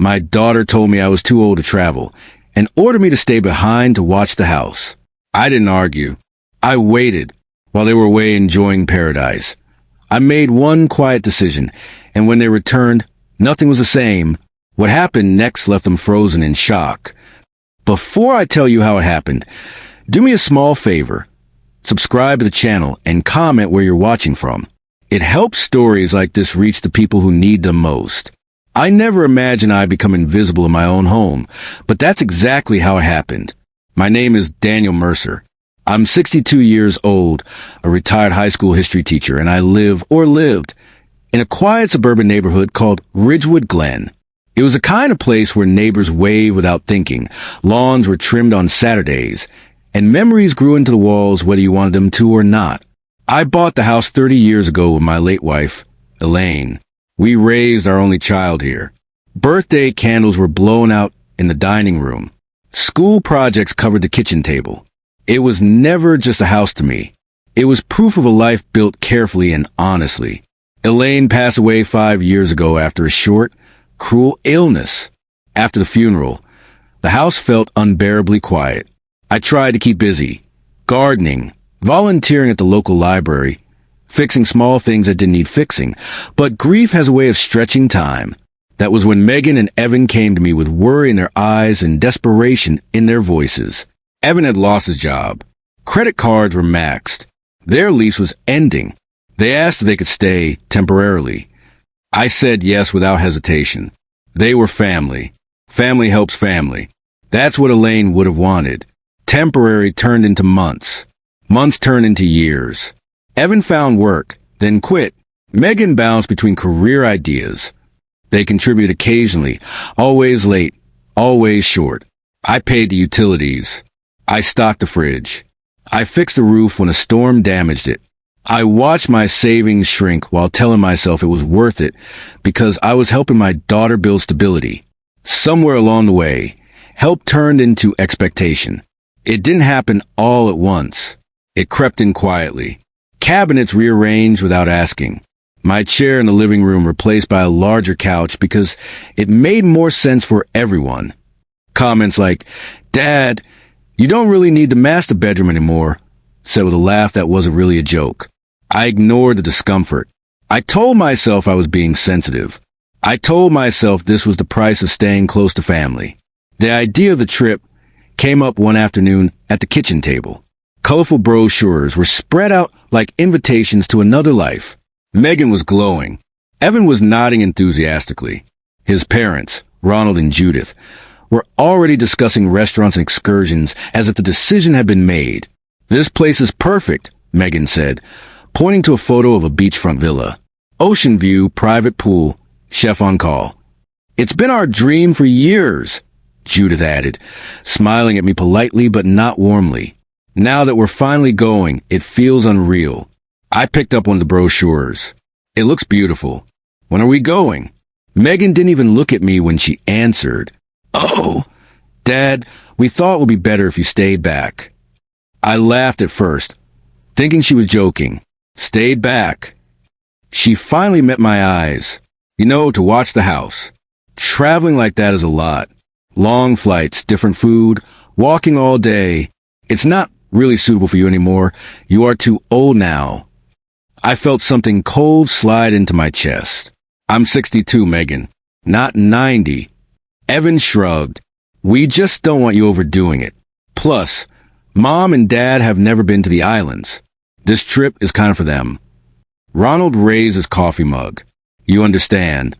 My daughter told me I was too old to travel and ordered me to stay behind to watch the house. I didn't argue. I waited while they were away enjoying paradise. I made one quiet decision, and when they returned, nothing was the same. What happened next left them frozen in shock. Before I tell you how it happened, do me a small favor. Subscribe to the channel and comment where you're watching from. It helps stories like this reach the people who need them most. I never imagined I'd become invisible in my own home, but that's exactly how it happened. My name is Daniel Mercer. I'm 62 years old, a retired high school history teacher, and I lived, in a quiet suburban neighborhood called Ridgewood Glen. It was a kind of place where neighbors wave without thinking, lawns were trimmed on Saturdays, and memories grew into the walls whether you wanted them to or not. I bought the house 30 years ago with my late wife, Elaine. We raised our only child here. Birthday candles were blown out in the dining room. School projects covered the kitchen table. It was never just a house to me. It was proof of a life built carefully and honestly. Elaine passed away 5 years ago after a short, cruel illness. After the funeral, the house felt unbearably quiet. I tried to keep busy, gardening, volunteering at the local library, fixing small things that didn't need fixing. But grief has a way of stretching time. That was when Megan and Evan came to me with worry in their eyes and desperation in their voices. Evan had lost his job. Credit cards were maxed. Their lease was ending. They asked if they could stay temporarily. I said yes without hesitation. They were family. Family helps family. That's what Elaine would have wanted. Temporary turned into months. Months turned into years. Evan found work, then quit. Megan bounced between career ideas. They contribute occasionally, always late, always short. I paid the utilities. I stocked the fridge. I fixed the roof when a storm damaged it. I watched my savings shrink while telling myself it was worth it because I was helping my daughter build stability. Somewhere along the way, help turned into expectation. It didn't happen all at once. It crept in quietly. Cabinets rearranged without asking. My chair in the living room replaced by a larger couch because it made more sense for everyone. Comments like, "Dad, you don't really need the master bedroom anymore," said with a laugh that wasn't really a joke. I ignored the discomfort. I told myself I was being sensitive. I told myself this was the price of staying close to family. The idea of the trip came up one afternoon at the kitchen table. Colorful brochures were spread out like invitations to another life. Megan was glowing. Evan was nodding enthusiastically. His parents, Ronald and Judith, were already discussing restaurants and excursions as if the decision had been made. "This place is perfect," Megan said, pointing to a photo of a beachfront villa. "Ocean view, private pool, chef on call." "It's been our dream for years," Judith added, smiling at me politely but not warmly. "Now that we're finally going, it feels unreal." I picked up one of the brochures. "It looks beautiful. When are we going?" Megan didn't even look at me when she answered. "Oh, Dad, we thought it would be better if you stayed back." I laughed at first, thinking she was joking. Stayed back. She finally met my eyes. "You know, to watch the house. Traveling like that is a lot. Long flights, different food, walking all day. It's not really suitable for you anymore. You are too old now." I felt something cold slide into my chest. "I'm 62, Megan, not 90. Evan shrugged. "We just don't want you overdoing it. Plus, Mom and Dad have never been to the islands. This trip is kind of for them." Ronald raised his coffee mug. "You understand."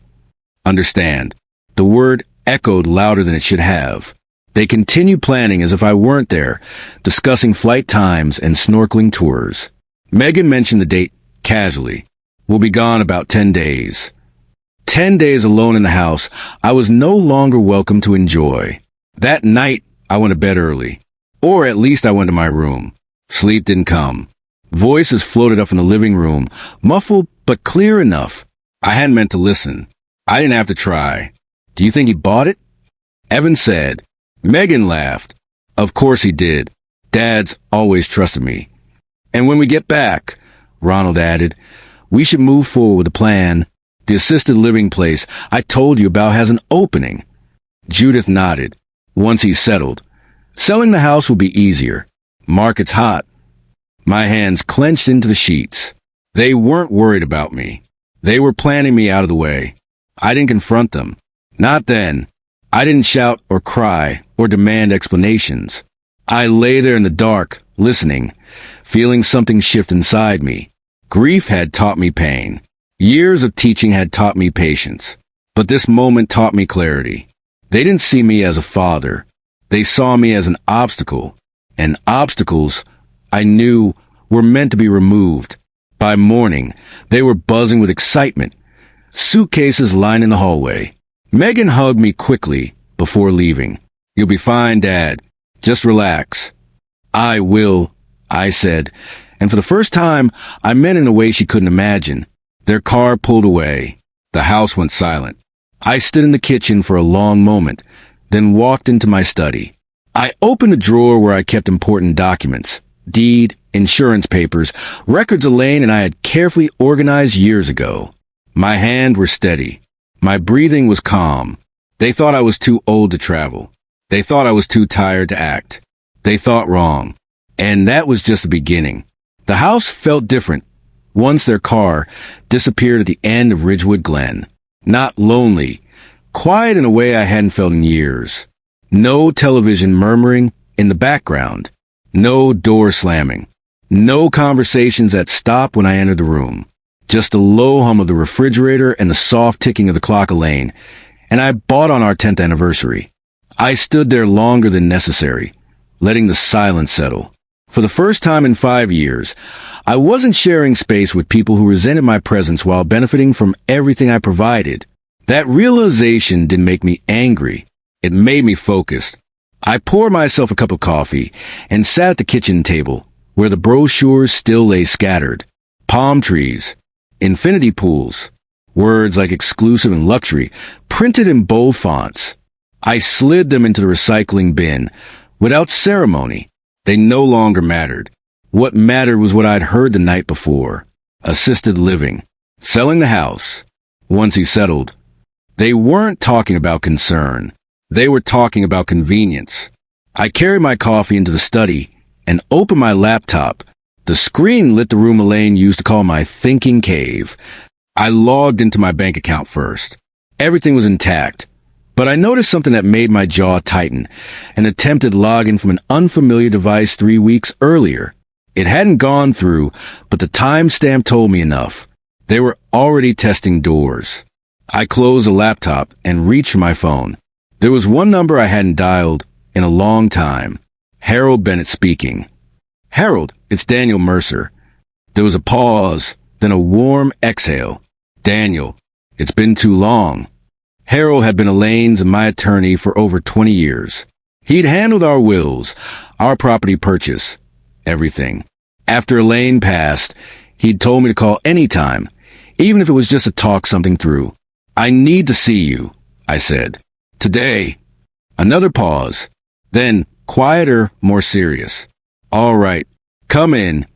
Understand. The word echoed louder than it should have. They continued planning as if I weren't there, discussing flight times and snorkeling tours. Megan mentioned the date casually. "We'll be gone about 10 days. 10 days alone in the house I was no longer welcome to enjoy. That night, I went to bed early. Or at least I went to my room. Sleep didn't come. Voices floated up from the living room, muffled but clear enough. I hadn't meant to listen. I didn't have to try. "Do you think he bought it?" Evan said. Megan laughed. "Of course he did. Dad's always trusted me." "And when we get back," Ronald added, "we should move forward with a plan. The assisted living place I told you about has an opening. Judith nodded. Once he's settled. Selling the house will be easier. Market's hot. My hands clenched into the sheets. They weren't worried about me. They were planning me out of the way. I didn't confront them. Not then. I didn't shout or cry or demand explanations. I lay there in the dark, listening, feeling something shift inside me. Grief had taught me pain. Years of teaching had taught me patience. But this moment taught me clarity. They didn't see me as a father. They saw me as an obstacle. And obstacles, I knew, were meant to be removed. By morning, they were buzzing with excitement. Suitcases lining the hallway. Megan hugged me quickly before leaving. "You'll be fine, Dad. Just relax." "I will," I said, and for the first time, I meant in a way she couldn't imagine. Their car pulled away. The house went silent. I stood in the kitchen for a long moment, then walked into my study. I opened a drawer where I kept important documents, deed, insurance papers, records Elaine and I had carefully organized years ago. My hands were steady. My breathing was calm. They thought I was too old to travel. They thought I was too tired to act. They thought wrong. And that was just the beginning. The house felt different once their car disappeared at the end of Ridgewood Glen. Not lonely, quiet in a way I hadn't felt in years. No television murmuring in the background. No door slamming. No conversations that stopped when I entered the room. Just the low hum of the refrigerator and the soft ticking of the clock Elaine. And I bought on our 10th anniversary. I stood there longer than necessary, letting the silence settle. For the first time in 5 years, I wasn't sharing space with people who resented my presence while benefiting from everything I provided. That realization didn't make me angry. It made me focused. I poured myself a cup of coffee and sat at the kitchen table, where the brochures still lay scattered. Palm trees, infinity pools, words like exclusive and luxury, printed in bold fonts. I slid them into the recycling bin, without ceremony. They no longer mattered. What mattered was what I'd heard the night before. Assisted living. Selling the house. Once he settled. They weren't talking about concern. They were talking about convenience. I carried my coffee into the study and opened my laptop. The screen lit the room Elaine used to call my thinking cave. I logged into my bank account first. Everything was intact. But I noticed something that made my jaw tighten. An attempted login from an unfamiliar device 3 weeks earlier. It hadn't gone through, but the timestamp told me enough. They were already testing doors. I closed the laptop and reached for my phone. There was one number I hadn't dialed in a long time. Harold Bennett speaking. "Harold, it's Daniel Mercer." There was a pause, then a warm exhale. "Daniel, it's been too long." Harold had been Elaine's and my attorney for over 20 years. He'd handled our wills, our property purchase, everything. After Elaine passed, he'd told me to call any time, even if it was just to talk something through. "I need to see you," I said. "Today." Another pause. Then, quieter, more serious. "All right, come in."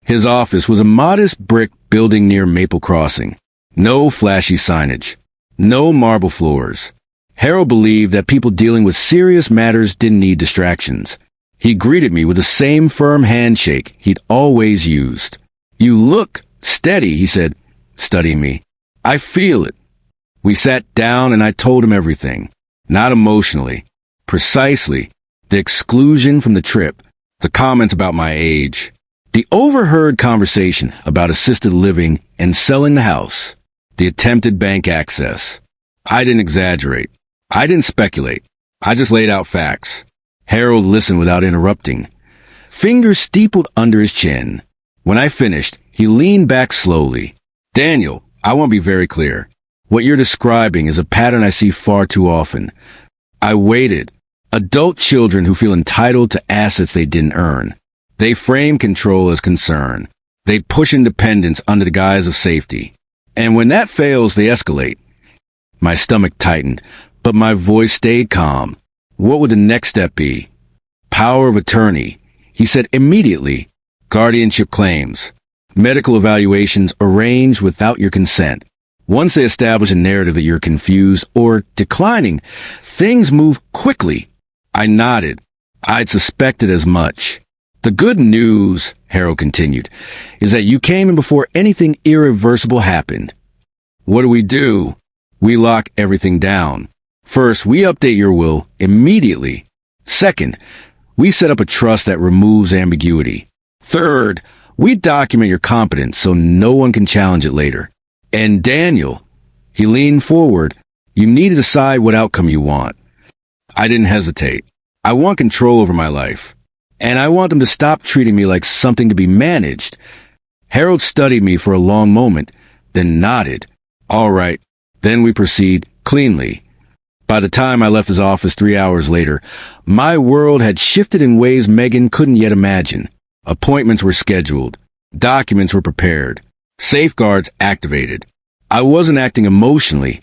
His office was a modest brick building near Maple Crossing. No flashy signage. No marble floors. Harold believed that people dealing with serious matters didn't need distractions. He greeted me with the same firm handshake he'd always used. "You look steady," he said, studying me. "I feel it." We sat down and I told him everything. Not emotionally. Precisely. The exclusion from the trip. The comments about my age. The overheard conversation about assisted living and selling the house. The attempted bank access. I didn't exaggerate. I didn't speculate. I just laid out facts. Harold listened without interrupting. Fingers steepled under his chin. When I finished, he leaned back slowly. "Daniel, I want to be very clear. What you're describing is a pattern I see far too often." I waited. Adult children who feel entitled to assets they didn't earn. They frame control as concern. They push independence under the guise of safety. And when that fails, they escalate. My stomach tightened, but my voice stayed calm. What would the next step be? Power of attorney, he said immediately. Guardianship claims. Medical evaluations arranged without your consent. Once they establish a narrative that you're confused or declining, things move quickly. I nodded. I'd suspected as much. The good news, Harold continued, is that you came in before anything irreversible happened. What do? We lock everything down. First, we update your will immediately. Second, we set up a trust that removes ambiguity. Third, we document your competence so no one can challenge it later. And Daniel, he leaned forward, you need to decide what outcome you want. I didn't hesitate. I want control over my life. And I want them to stop treating me like something to be managed. Harold studied me for a long moment, then nodded. All right, then we proceed cleanly. By the time I left his office 3 hours later, my world had shifted in ways Megan couldn't yet imagine. Appointments were scheduled. Documents were prepared. Safeguards activated. I wasn't acting emotionally.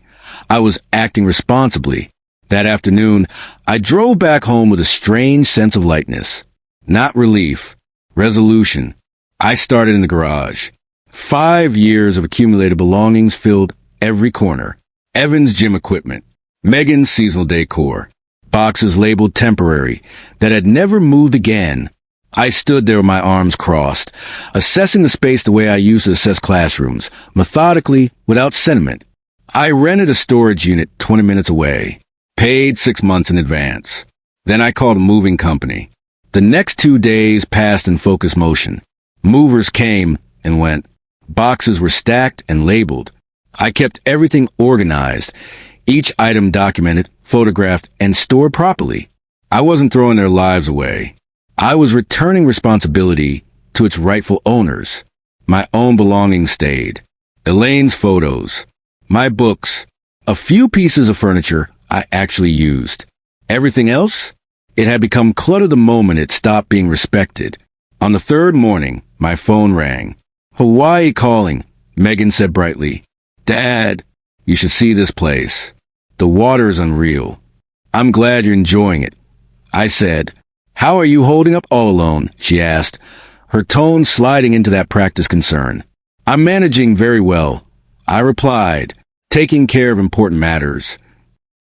I was acting responsibly. That afternoon, I drove back home with a strange sense of lightness. Not relief. Resolution. I started in the garage. 5 years of accumulated belongings filled every corner. Evan's gym equipment. Megan's seasonal decor. Boxes labeled temporary that had never moved again. I stood there with my arms crossed, assessing the space the way I used to assess classrooms, methodically, without sentiment. I rented a storage unit 20 minutes away, paid 6 months in advance. Then I called a moving company. The next 2 days passed in focused motion. Movers came and went. Boxes were stacked and labeled. I kept everything organized, each item documented, photographed, and stored properly. I wasn't throwing their lives away. I was returning responsibility to its rightful owners. My own belongings stayed. Elaine's photos. My books. A few pieces of furniture I actually used. Everything else? It had become clutter the moment it stopped being respected. On the third morning, my phone rang. Hawaii calling, Megan said brightly. Dad, you should see this place. The water is unreal. I'm glad you're enjoying it. I said. How are you holding up all alone? She asked, her tone sliding into that practiced concern. I'm managing very well. I replied, taking care of important matters.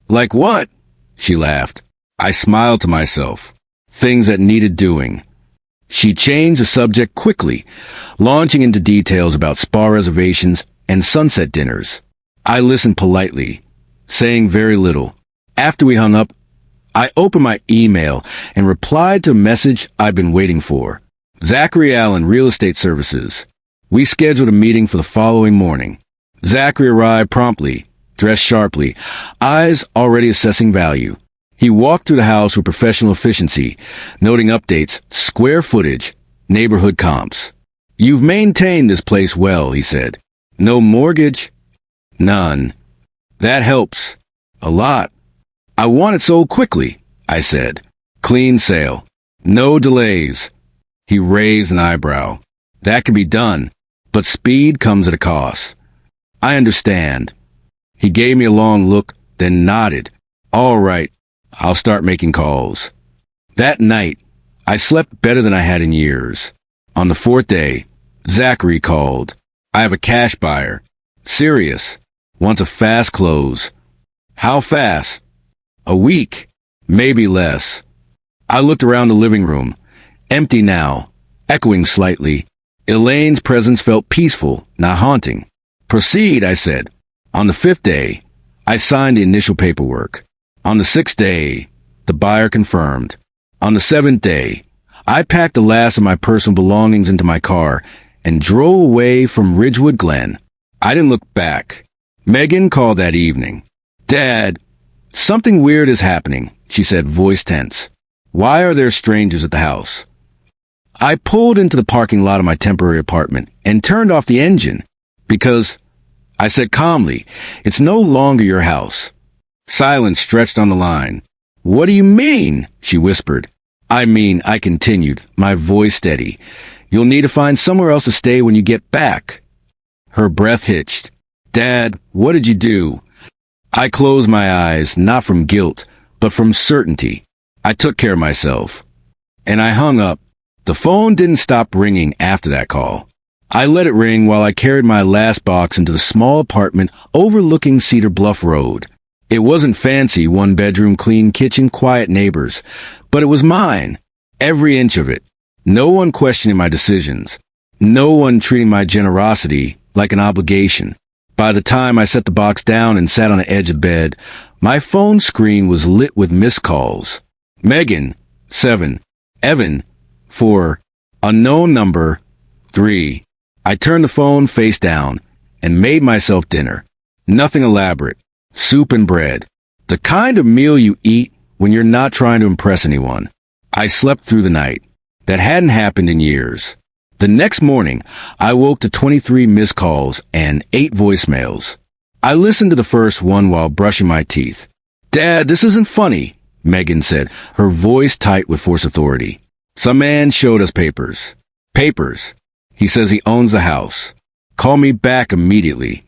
Like what? She laughed. I smiled to myself. Things that needed doing. She changed the subject quickly, launching into details about spa reservations and sunset dinners. I listened politely, saying very little. After we hung up, I opened my email and replied to a message I'd been waiting for. Zachary Allen, Real Estate Services. We scheduled a meeting for the following morning. Zachary arrived promptly, dressed sharply, eyes already assessing value. He walked through the house with professional efficiency, noting updates, square footage, neighborhood comps. You've maintained this place well, he said. No mortgage? None. That helps. A lot. I want it sold quickly, I said. Clean sale. No delays. He raised an eyebrow. That can be done, but speed comes at a cost. I understand. He gave me a long look, then nodded. All right, I'll start making calls. That night, I slept better than I had in years. On the fourth day, Zachary called. I have a cash buyer. Serious. Wants a fast close. How fast? A week. Maybe less. I looked around the living room. Empty now. Echoing slightly. Elaine's presence felt peaceful, not haunting. Proceed, I said. On the fifth day, I signed the initial paperwork. On the sixth day, the buyer confirmed. On the seventh day, I packed the last of my personal belongings into my car and drove away from Ridgewood Glen. I didn't look back. Megan called that evening. Dad, something weird is happening, she said, voice tense. Why are there strangers at the house? I pulled into the parking lot of my temporary apartment and turned off the engine because, I said calmly, it's no longer your house. Silence stretched on the line. What do you mean? She whispered. I mean, I continued, my voice steady. You'll need to find somewhere else to stay when you get back. Her breath hitched. Dad, what did you do? I closed my eyes, not from guilt, but from certainty. I took care of myself. And I hung up. The phone didn't stop ringing after that call. I let it ring while I carried my last box into the small apartment overlooking Cedar Bluff Road. It wasn't fancy, one bedroom, clean kitchen, quiet neighbors, but it was mine. Every inch of it. No one questioning my decisions. No one treating my generosity like an obligation. By the time I set the box down and sat on the edge of bed, my phone screen was lit with missed calls. Megan, 7. Evan, 4. Unknown number, 3. I turned the phone face down and made myself dinner. Nothing elaborate. Soup and bread. The kind of meal you eat when you're not trying to impress anyone. I slept through the night. That hadn't happened in years. The next morning, I woke to 23 missed calls and 8 voicemails. I listened to the first one while brushing my teeth. "Dad, this isn't funny," Megan said, her voice tight with forced authority. "Some man showed us papers." "Papers. He says he owns the house. Call me back immediately."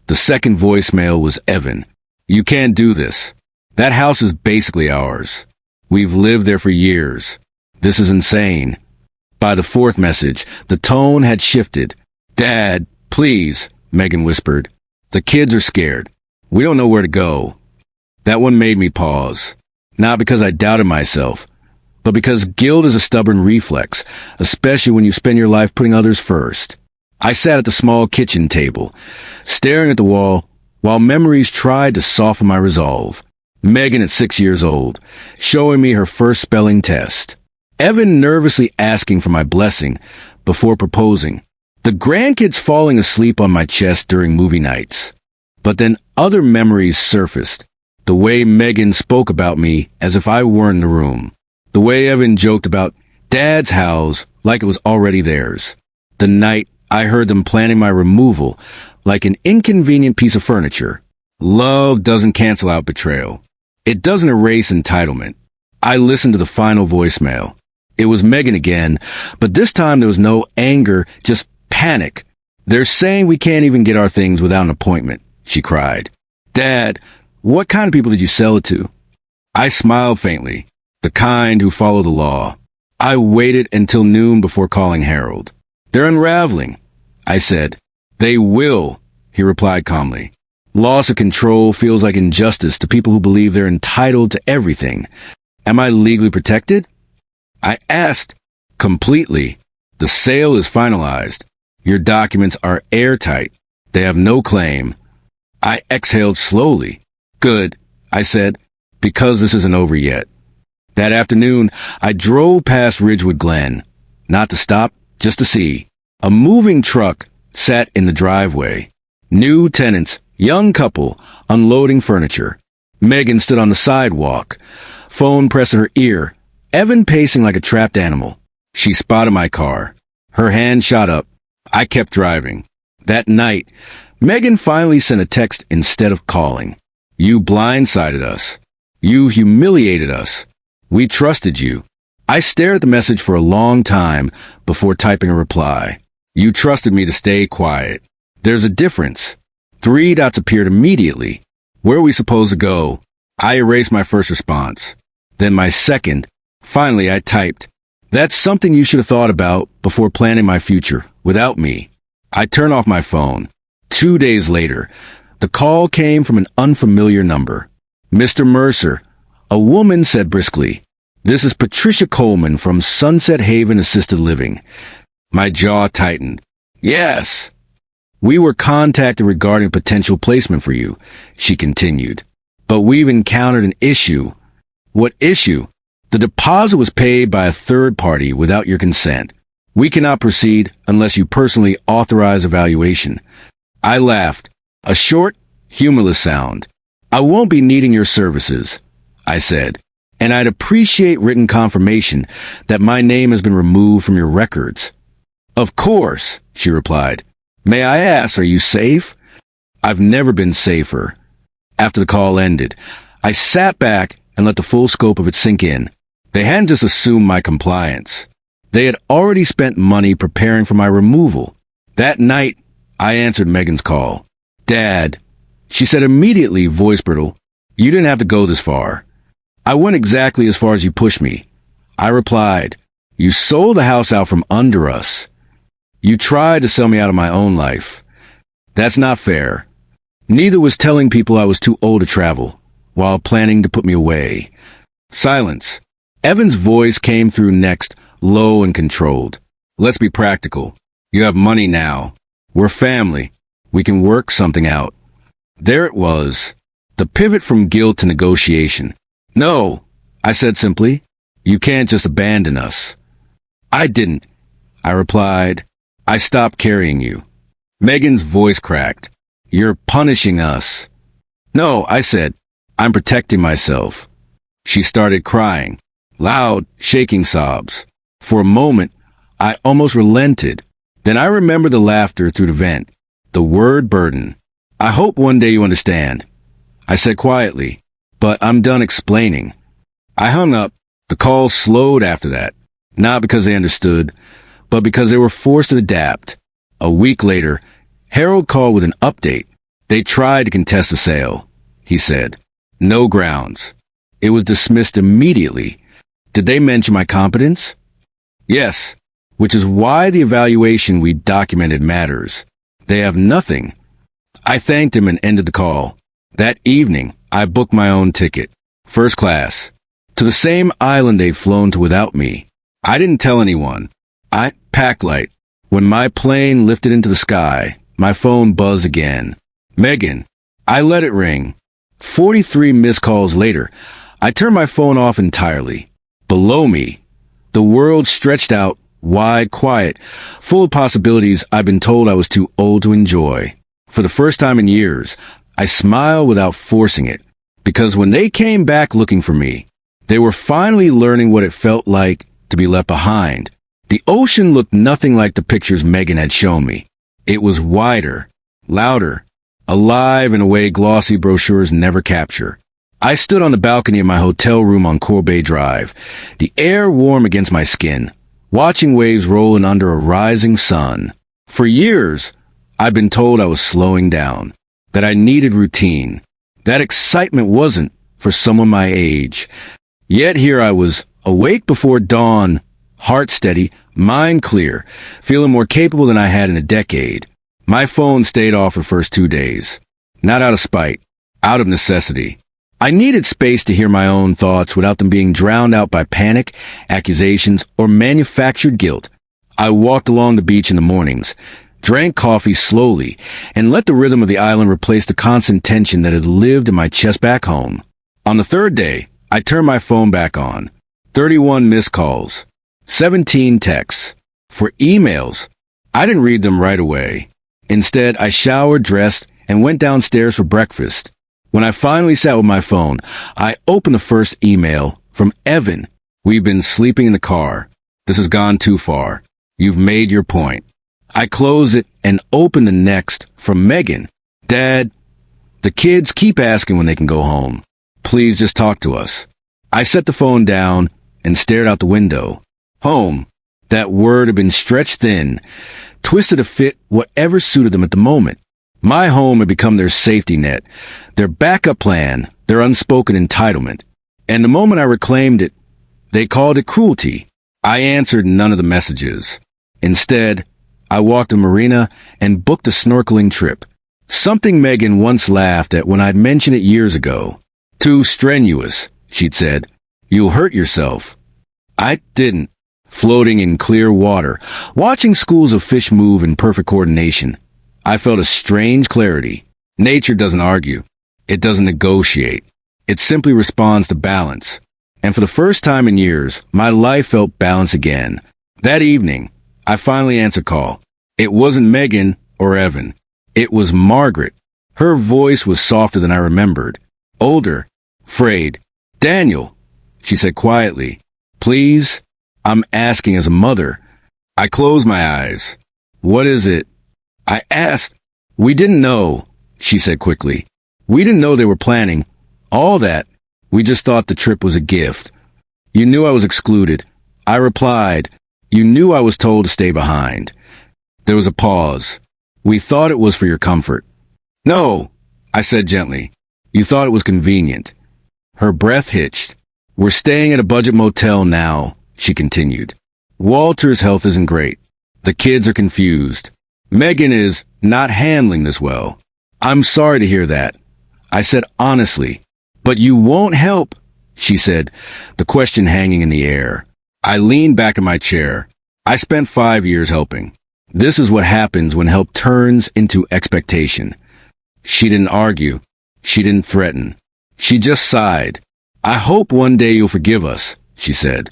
The second voicemail was Evan. "You can't do this. That house is basically ours. We've lived there for years. This is insane." By the fourth message, the tone had shifted. "Dad, please," Megan whispered. "The kids are scared. We don't know where to go." That one made me pause. Not because I doubted myself, but because guilt is a stubborn reflex, especially when you spend your life putting others first. I sat at the small kitchen table, staring at the wall, while memories tried to soften my resolve. Megan at 6 years old, showing me her first spelling test. Evan nervously asking for my blessing before proposing. The grandkids falling asleep on my chest during movie nights. But then other memories surfaced. The way Megan spoke about me as if I weren't in the room. The way Evan joked about Dad's house like it was already theirs. The night I heard them planning my removal like an inconvenient piece of furniture. Love doesn't cancel out betrayal. It doesn't erase entitlement. I listened to the final voicemail. It was Megan again, but this time there was no anger, just panic. "They're saying we can't even get our things without an appointment," she cried. "Dad, what kind of people did you sell it to?" I smiled faintly. The kind who follow the law. I waited until noon before calling Harold. "They're unraveling," I said. "They will," he replied calmly. Loss of control feels like injustice to people who believe they're entitled to everything. Am I legally protected? I asked. "Completely. The sale is finalized. Your documents are airtight. They have no claim." I exhaled slowly. "Good," I said, "because this isn't over yet." That afternoon, I drove past Ridgewood Glen. Not to stop, just to see. A moving truck sat in the driveway. New tenants, young couple, unloading furniture. Megan stood on the sidewalk, phone pressed to her ear, Evan pacing like a trapped animal. She spotted my car. Her hand shot up. I kept driving. That night, Megan finally sent a text instead of calling. "You blindsided us. You humiliated us. We trusted you." I stared at the message for a long time before typing a reply. "You trusted me to stay quiet. There's a difference." 3 dots appeared immediately. Where are we supposed to go? I erased my first response. Then my second. Finally, I typed, "That's something you should have thought about before planning my future, without me." I turned off my phone. 2 days later, the call came from an unfamiliar number. "Mr. Mercer," a woman said briskly. "This is Patricia Coleman from Sunset Haven Assisted Living." My jaw tightened. "Yes." "We were contacted regarding potential placement for you," she continued. "But we've encountered an issue." "What issue?" "The deposit was paid by a third party without your consent. We cannot proceed unless you personally authorize evaluation." I laughed. A short, humorless sound. "I won't be needing your services," I said, "and I'd appreciate written confirmation that my name has been removed from your records." "Of course," she replied. "May I ask, are you safe?" "I've never been safer." After the call ended, I sat back and let the full scope of it sink in. They hadn't just assumed my compliance. They had already spent money preparing for my removal. That night, I answered Megan's call. "Dad," she said immediately, voice brittle, "you didn't have to go this far." "I went exactly as far as you pushed me." I replied, "You sold the house out from under us." You tried to sell me out of my own life. That's not fair. Neither was telling people I was too old to travel, while planning to put me away. Silence. Evan's voice came through next, low and controlled. Let's be practical. You have money now. We're family. We can work something out. There it was. The pivot from guilt to negotiation. No, I said simply. You can't just abandon us. I didn't, I replied. I stopped carrying you. Megan's voice cracked. You're punishing us. No, I said. I'm protecting myself. She started crying. Loud, shaking sobs. For a moment, I almost relented. Then I remembered the laughter through the vent. The word burden. I hope one day you understand. I said quietly, but I'm done explaining. I hung up. The call slowed after that. Not because they understood, but because they were forced to adapt. A week later, Harold called with an update. They tried to contest the sale, he said. No grounds. It was dismissed immediately. Did they mention my competence? Yes, which is why the evaluation we documented matters. They have nothing. I thanked him and ended the call. That evening, I booked my own ticket, first class, to the same island they'd flown to without me. I didn't tell anyone. I packed light. When my plane lifted into the sky, my phone buzzed again. Megan. I let it ring. 43 missed calls later, I turned my phone off entirely. Below me, the world stretched out, wide, quiet, full of possibilities I'd been told I was too old to enjoy. For the first time in years, I smiled without forcing it, because when they came back looking for me, they were finally learning what it felt like to be left behind. The ocean looked nothing like the pictures Megan had shown me. It was wider, louder, alive in a way glossy brochures never capture. I stood on the balcony of my hotel room on Corbet Drive, the air warm against my skin, watching waves rolling under a rising sun. For years, I'd been told I was slowing down, that I needed routine. That excitement wasn't for someone my age. Yet here I was, awake before dawn, heart steady, mind clear, feeling more capable than I had in a decade. My phone stayed off the first 2 days. Not out of spite, out of necessity. I needed space to hear my own thoughts without them being drowned out by panic, accusations, or manufactured guilt. I walked along the beach in the mornings, drank coffee slowly, and let the rhythm of the island replace the constant tension that had lived in my chest back home. On the third day, I turned my phone back on. 31 missed calls. 17 texts. For emails, I didn't read them right away. Instead, I showered, dressed, and went downstairs for breakfast. When I finally sat with my phone, I opened the first email from Evan. We've been sleeping in the car. This has gone too far. You've made your point. I closed it and opened the next from Megan. Dad, the kids keep asking when they can go home. Please just talk to us. I set the phone down and stared out the window. Home. That word had been stretched thin, twisted to fit whatever suited them at the moment. My home had become their safety net, their backup plan, their unspoken entitlement. And the moment I reclaimed it, they called it cruelty. I answered none of the messages. Instead, I walked to Marina and booked a snorkeling trip. Something Megan once laughed at when I'd mentioned it years ago. Too strenuous, she'd said. You'll hurt yourself. I didn't. Floating in clear water, watching schools of fish move in perfect coordination, I felt a strange clarity. Nature doesn't argue. It doesn't negotiate. It simply responds to balance. And for the first time in years, my life felt balanced again. That evening, I finally answered call. It wasn't Megan or Evan. It was Margaret. Her voice was softer than I remembered. Older. Frayed. Daniel, she said quietly. Please, I'm asking as a mother. I closed my eyes. What is it? I asked. We didn't know, she said quickly. We didn't know they were planning all that. We just thought the trip was a gift. You knew I was excluded. I replied, you knew I was told to stay behind. There was a pause. We thought it was for your comfort. No, I said gently. You thought it was convenient. Her breath hitched. We're staying at a budget motel now, she continued. Walter's health isn't great. The kids are confused. Megan is not handling this well. I'm sorry to hear that. I said honestly. But you won't help, she said, the question hanging in the air. I leaned back in my chair. I spent 5 years helping. This is what happens when help turns into expectation. She didn't argue. She didn't threaten. She just sighed. I hope one day you'll forgive us, she said.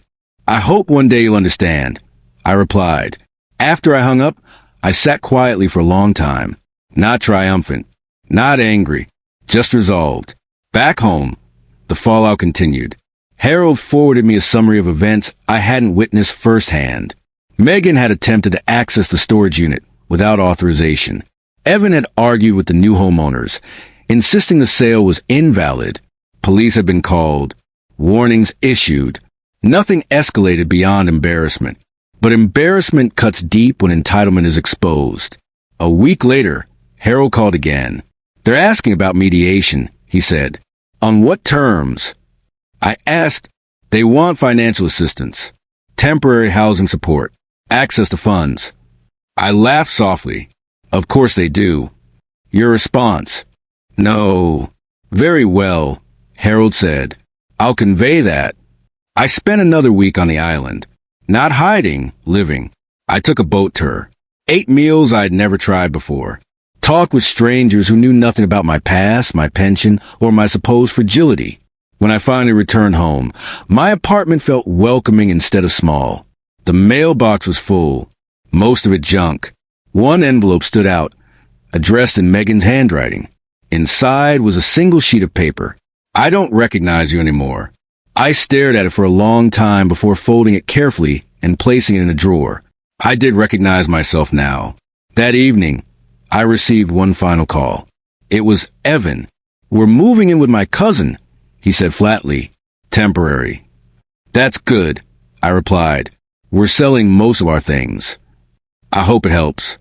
I hope one day you'll understand, I replied. After I hung up, I sat quietly for a long time. Not triumphant. Not angry. Just resolved. Back home, the fallout continued. Harold forwarded me a summary of events I hadn't witnessed firsthand. Megan had attempted to access the storage unit without authorization. Evan had argued with the new homeowners, insisting the sale was invalid. Police had been called. Warnings issued. Nothing escalated beyond embarrassment. But embarrassment cuts deep when entitlement is exposed. A week later, Harold called again. They're asking about mediation, he said. On what terms? I asked. They want financial assistance, temporary housing support, access to funds. I laughed softly. Of course they do. Your response? No. Very well, Harold said. I'll convey that. I spent another week on the island. Not hiding, living. I took a boat tour. Ate meals I'd never tried before. Talked with strangers who knew nothing about my past, my pension, or my supposed fragility. When I finally returned home, my apartment felt welcoming instead of small. The mailbox was full, most of it junk. One envelope stood out, addressed in Megan's handwriting. Inside was a single sheet of paper. I don't recognize you anymore. I stared at it for a long time before folding it carefully and placing it in a drawer. I did recognize myself now. That evening, I received one final call. It was Evan. We're moving in with my cousin, he said flatly. Temporary. That's good, I replied. We're selling most of our things. I hope it helps.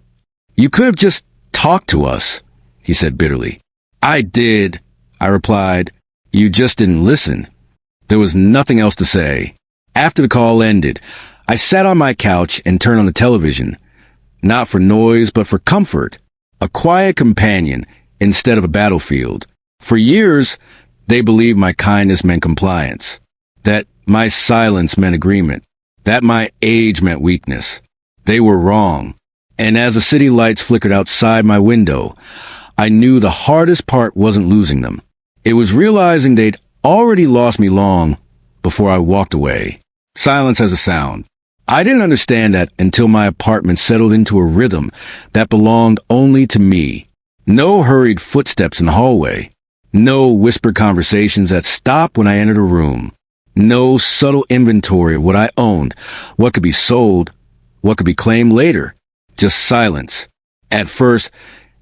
You could have just talked to us, he said bitterly. I did, I replied. You just didn't listen. There was nothing else to say. After the call ended, I sat on my couch and turned on the television. Not for noise, but for comfort. A quiet companion instead of a battlefield. For years, they believed my kindness meant compliance. That my silence meant agreement. That my age meant weakness. They were wrong. And as the city lights flickered outside my window, I knew the hardest part wasn't losing them. It was realizing they'd already lost me long before I walked away. Silence has a sound. I didn't understand that until my apartment settled into a rhythm that belonged only to me. No hurried footsteps in the hallway. No whispered conversations that stopped when I entered a room. No subtle inventory of what I owned, what could be sold, what could be claimed later. Just silence. At first,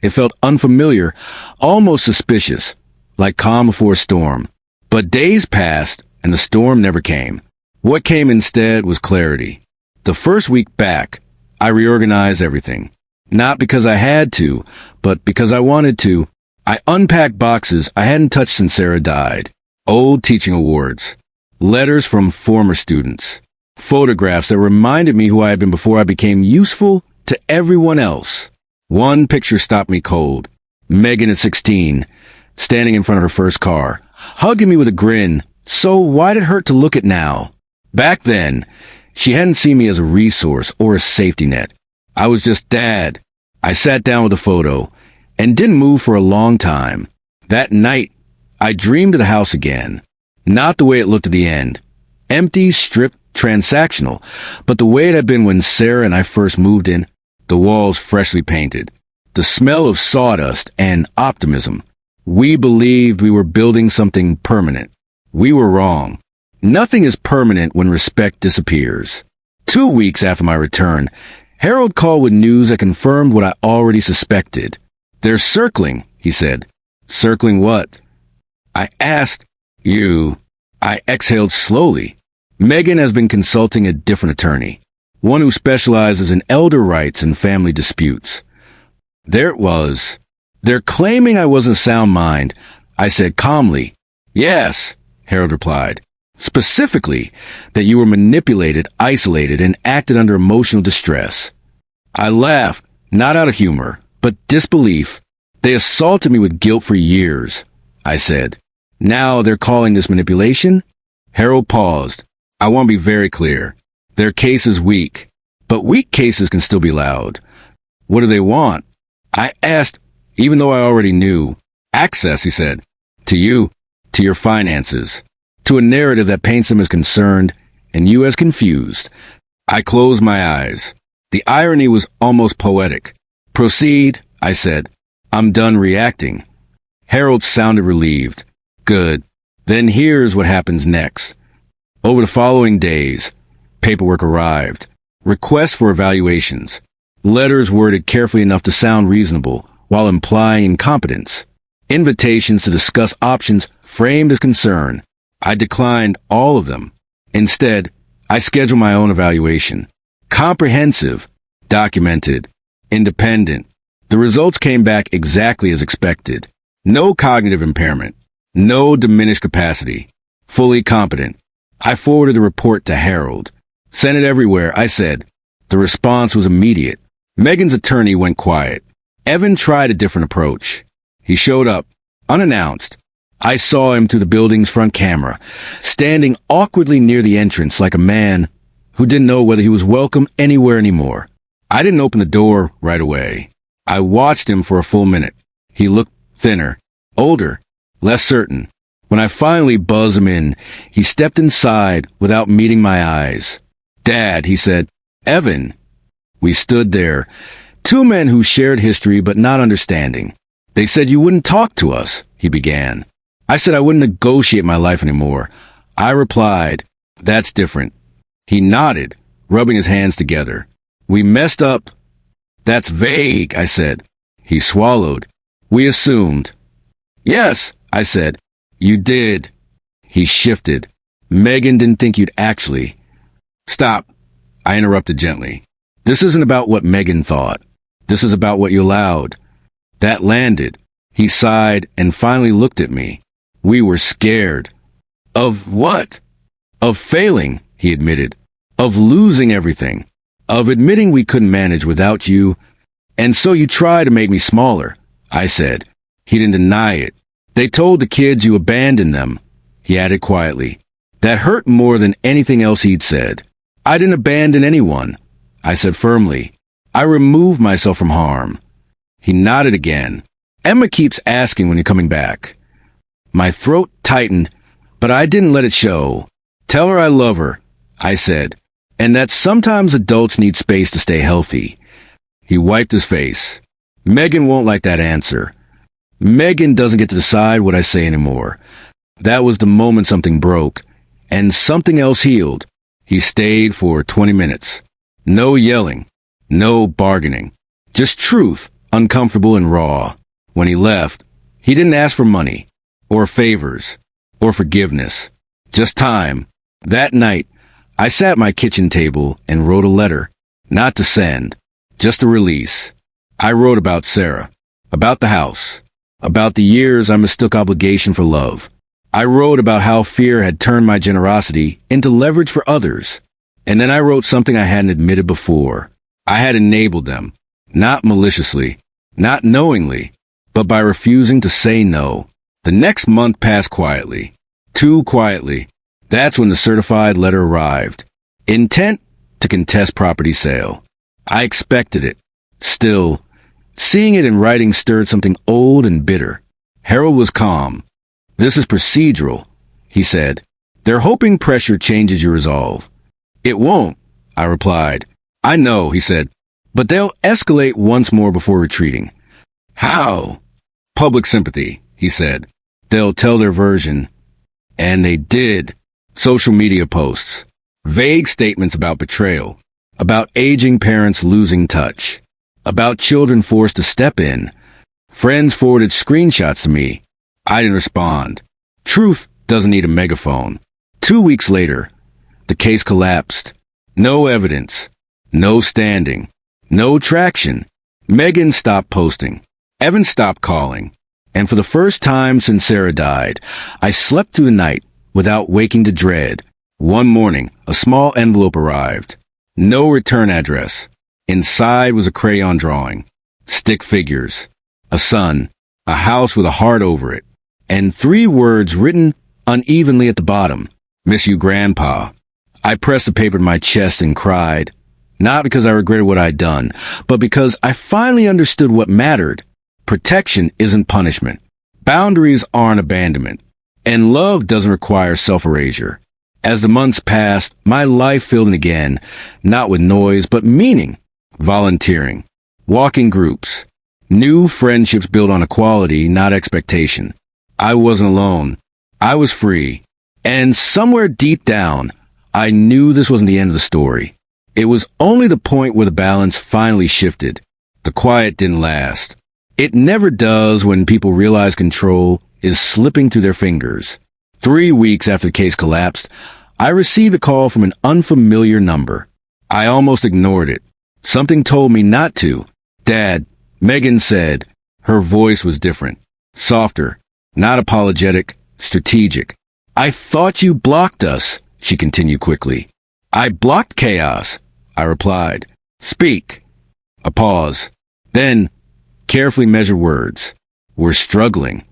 it felt unfamiliar, almost suspicious, like calm before a storm. But days passed, and the storm never came. What came instead was clarity. The first week back, I reorganized everything. Not because I had to, but because I wanted to. I unpacked boxes I hadn't touched since Sarah died. Old teaching awards. Letters from former students. Photographs that reminded me who I had been before I became useful to everyone else. One picture stopped me cold. Megan at 16, standing in front of her first car, hugging me with a grin. So why'd it hurt to look at now? Back then, she hadn't seen me as a resource or a safety net. I was just Dad. I sat down with the photo and didn't move for a long time. That night, I dreamed of the house again. Not the way it looked at the end. Empty, stripped, transactional, but the way it had been when Sarah and I first moved in, the walls freshly painted. The smell of sawdust and optimism. We believed we were building something permanent. We were wrong. Nothing is permanent when respect disappears. 2 weeks after my return, Harold called with news that confirmed what I already suspected. They're circling, he said. Circling what? I asked. You. I exhaled slowly. Megan has been consulting a different attorney, one who specializes in elder rights and family disputes. There it was. They're claiming I wasn't sound mind. I said calmly. Yes, Harold replied. Specifically, that you were manipulated, isolated, and acted under emotional distress. I laughed, not out of humor, but disbelief. They assaulted me with guilt for years, I said. Now they're calling this manipulation? Harold paused. I want to be very clear. Their case is weak, but weak cases can still be loud. What do they want? I asked, even though I already knew. Access, he said. To you, to your finances, to a narrative that paints them as concerned and you as confused. I closed my eyes. The irony was almost poetic. Proceed, I said. I'm done reacting. Harold sounded relieved. Good. Then here's what happens next. Over the following days, paperwork arrived. Requests for evaluations. Letters worded carefully enough to sound reasonable while implying incompetence. Invitations to discuss options framed as concern. I declined all of them. Instead, I scheduled my own evaluation. Comprehensive, documented, independent. The results came back exactly as expected. No cognitive impairment. No diminished capacity. Fully competent. I forwarded the report to Harold. Sent it everywhere, I said. The response was immediate. Megan's attorney went quiet. Evan tried a different approach. He showed up, unannounced. I saw him through the building's front camera, standing awkwardly near the entrance like a man who didn't know whether he was welcome anywhere anymore. I didn't open the door right away. I watched him for a full minute. He looked thinner, older, less certain. When I finally buzzed him in, he stepped inside without meeting my eyes. Dad, he said. Evan. We stood there, two men who shared history but not understanding. They said you wouldn't talk to us, he began. I said I wouldn't negotiate my life anymore. I replied, that's different. He nodded, rubbing his hands together. We messed up. That's vague, I said. He swallowed. We assumed. Yes, I said. You did. He shifted. Megan didn't think you'd actually. Stop, I interrupted gently. This isn't about what Megan thought. This is about what you allowed. That landed. He sighed and finally looked at me. We were scared. Of what? Of failing, he admitted. Of losing everything. Of admitting we couldn't manage without you. And so you tried to make me smaller, I said. He didn't deny it. They told the kids you abandoned them, he added quietly. That hurt more than anything else he'd said. I didn't abandon anyone, I said firmly. I removed myself from harm. He nodded again. Emma keeps asking when you're coming back. My throat tightened, but I didn't let it show. Tell her I love her, I said, and that sometimes adults need space to stay healthy. He wiped his face. Megan won't like that answer. Megan doesn't get to decide what I say anymore. That was the moment something broke, and something else healed. He stayed for 20 minutes. No yelling, no bargaining, just truth, uncomfortable and raw. When he left, he didn't ask for money, or favors, or forgiveness, just time. That night, I sat at my kitchen table and wrote a letter, not to send, just a release. I wrote about Sarah, about the house, about the years I mistook obligation for love. I wrote about how fear had turned my generosity into leverage for others. And then I wrote something I hadn't admitted before. I had enabled them, not maliciously, not knowingly, but by refusing to say no. The next month passed quietly. Too quietly. That's when the certified letter arrived. Intent to contest property sale. I expected it. Still, seeing it in writing stirred something old and bitter. Harold was calm. This is procedural, he said. They're hoping pressure changes your resolve. It won't, I replied. I know, he said, but they'll escalate once more before retreating. How? Public sympathy, he said. They'll tell their version. And they did. Social media posts. Vague statements about betrayal. About aging parents losing touch. About children forced to step in. Friends forwarded screenshots to me. I didn't respond. Truth doesn't need a megaphone. 2 weeks later, the case collapsed. No evidence. No standing. No traction. Megan stopped posting. Evan stopped calling. And for the first time since Sarah died, I slept through the night without waking to dread. One morning, a small envelope arrived. No return address. Inside was a crayon drawing, stick figures, a sun, a house with a heart over it, and 3 words written unevenly at the bottom, "Miss you, Grandpa." I pressed the paper to my chest and cried, not because I regretted what I'd done, but because I finally understood what mattered. Protection isn't punishment. Boundaries aren't abandonment. And love doesn't require self-erasure. As the months passed, my life filled in again, not with noise, but meaning. Volunteering, walking groups, new friendships built on equality, not expectation. I wasn't alone. I was free. And somewhere deep down, I knew this wasn't the end of the story. It was only the point where the balance finally shifted. The quiet didn't last. It never does when people realize control is slipping through their fingers. 3 weeks after the case collapsed, I received a call from an unfamiliar number. I almost ignored it. Something told me not to. "Dad," Megan said. Her voice was different. Softer. Not apologetic. Strategic. "I thought you blocked us," she continued quickly. "I blocked chaos," I replied. "Speak." A pause. Then, carefully measured words. "We're struggling."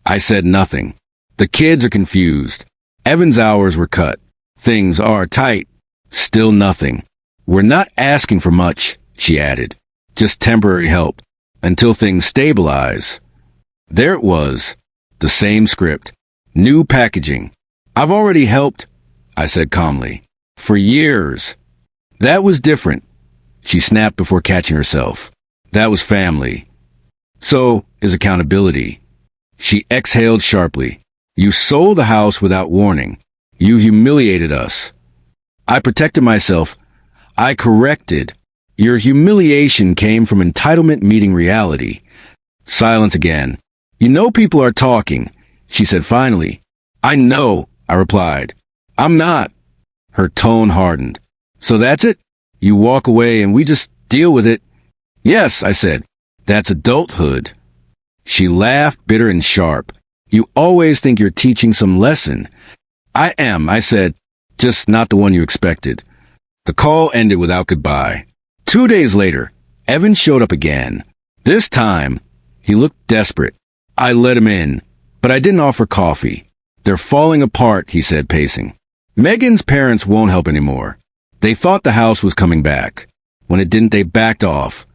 I said nothing. "The kids are confused. Evan's hours were cut. Things are tight." Still nothing. "We're not asking for much," she added. "Just temporary help, until things stabilize." There it was. The same script. New packaging. "I've already helped," I said calmly. "For years." That was different. She snapped before catching herself. That was family. So is accountability. She exhaled sharply. "You sold the house without warning. You humiliated us." I protected myself. I corrected. "Your humiliation came from entitlement meeting reality." Silence again. "You know people are talking," she said finally. "I know," I replied. "I'm not." Her tone hardened. "So that's it? You walk away and we just deal with it?" "Yes," I said. "That's adulthood." She laughed, bitter and sharp. "You always think you're teaching some lesson." "I am," I said, "just not the one you expected." The call ended without goodbye. 2 days later, Evan showed up again. This time, he looked desperate. I let him in, but I didn't offer coffee. "They're falling apart," he said, pacing. "Megan's parents won't help anymore. They thought the house was coming back. When it didn't, they backed off."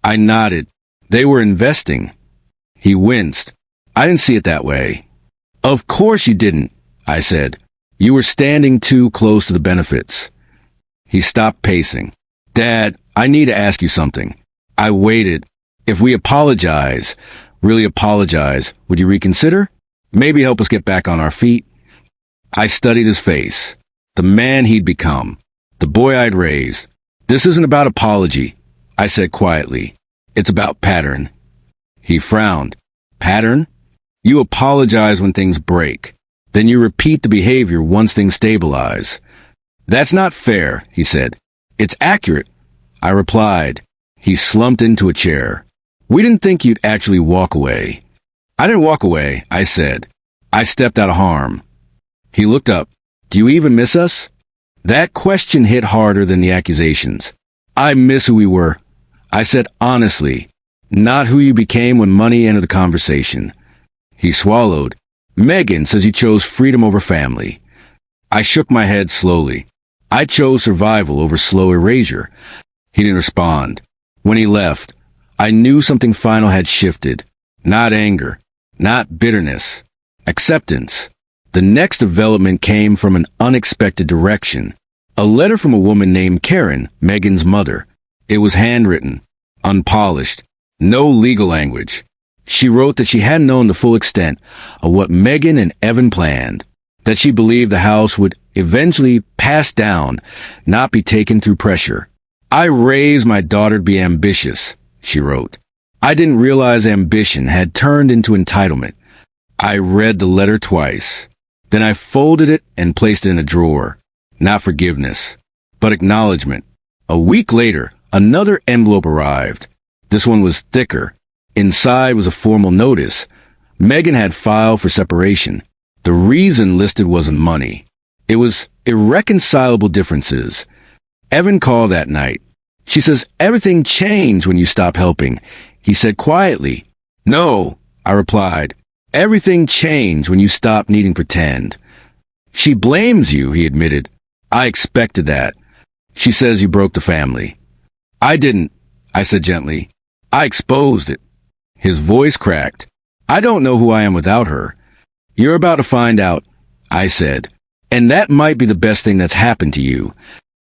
I nodded. "They were investing." He winced. "I didn't see it that way." "Of course you didn't," I said. "You were standing too close to the benefits." He stopped pacing. "Dad, I need to ask you something." I waited. "If we apologize, really apologize, would you reconsider? Maybe help us get back on our feet?" I studied his face. The man he'd become. The boy I'd raised. "This isn't about apology," I said quietly. "It's about pattern." He frowned. "Pattern? You apologize when things break. Then you repeat the behavior once things stabilize." "That's not fair," he said. "It's accurate," I replied. He slumped into a chair. "We didn't think you'd actually walk away." "I didn't walk away," I said. "I stepped out of harm." He looked up. "Do you even miss us?" That question hit harder than the accusations. "I miss who we were," I said honestly, "not who you became when money entered the conversation." He swallowed. "Megan says you chose freedom over family." I shook my head slowly. I chose survival over slow erasure. He didn't respond. When he left, I knew something final had shifted. Not anger, not bitterness, acceptance. The next development came from an unexpected direction. A letter from a woman named Karen, Megan's mother. It was handwritten, unpolished, no legal language. She wrote that she hadn't known the full extent of what Megan and Evan planned, that she believed the house would eventually pass down, not be taken through pressure. "I raised my daughter to be ambitious," she wrote. "I didn't realize ambition had turned into entitlement." I read the letter twice. Then I folded it and placed it in a drawer. Not forgiveness, but acknowledgement. A week later, another envelope arrived. This one was thicker. Inside was a formal notice. Megan had filed for separation. The reason listed wasn't money. It was irreconcilable differences. Evan called that night. She says, everything changed when you stopped helping. He said quietly. No, I replied. Everything changed when you stopped needing pretend. She blames you, he admitted. I expected that. She says you broke the family. I didn't, I said gently. I exposed it. His voice cracked. I don't know who I am without her. You're about to find out, I said. And that might be the best thing that's happened to you.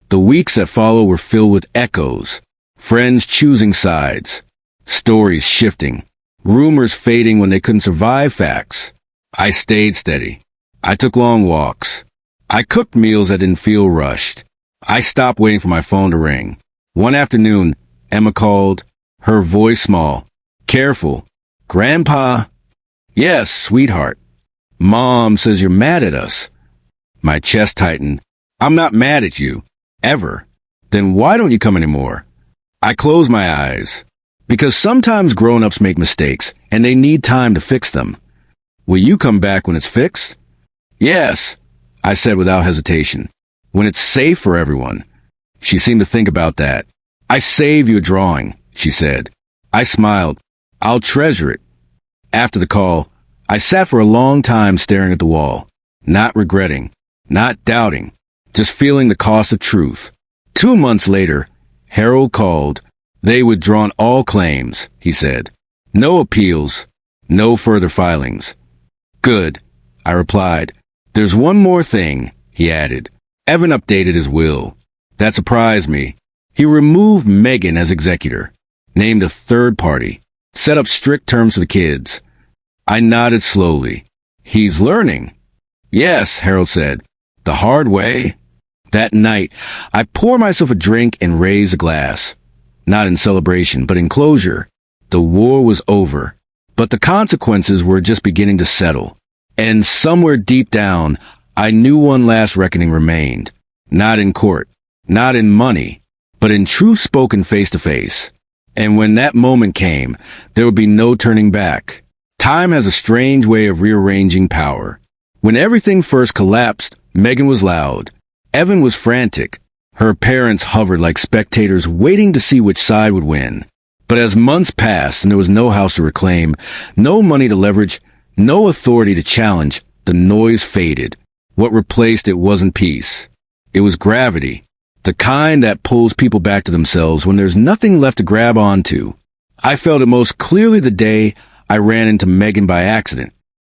The weeks that follow were filled with echoes, friends choosing sides, stories shifting, rumors fading when they couldn't survive facts. I stayed steady. I took long walks. I cooked meals that didn't feel rushed. I stopped waiting for my phone to ring. One afternoon, Emma called, her voice small. Careful. Grandpa? Yes, sweetheart. Mom says you're mad at us. My chest tightened. I'm not mad at you. Ever. Then why don't you come anymore? I closed my eyes. Because sometimes grown-ups make mistakes, and they need time to fix them. Will you come back when it's fixed? Yes, I said without hesitation. When it's safe for everyone. She seemed to think about that. I save you a drawing, she said. I smiled. I'll treasure it. After the call, I sat for a long time staring at the wall, not regretting, not doubting, just feeling the cost of truth. 2 months later, Harold called. They withdrawn all claims, he said. No appeals, no further filings. Good, I replied. There's one more thing, he added. Evan updated his will. That surprised me. He removed Megan as executor, named a third party, set up strict terms for the kids. I nodded slowly. He's learning. Yes, Harold said. The hard way. That night, I poured myself a drink and raised a glass. Not in celebration, but in closure. The war was over, but the consequences were just beginning to settle. And somewhere deep down, I knew one last reckoning remained. Not in court, not in money, but in truth spoken face to face. And when that moment came, there would be no turning back. Time has a strange way of rearranging power. When everything first collapsed, Megan was loud. Evan was frantic. Her parents hovered like spectators waiting to see which side would win. But as months passed and there was no house to reclaim, no money to leverage, no authority to challenge, the noise faded. What replaced it wasn't peace. It was gravity. The kind that pulls people back to themselves when there's nothing left to grab onto. I felt it most clearly the day I ran into Megan by accident.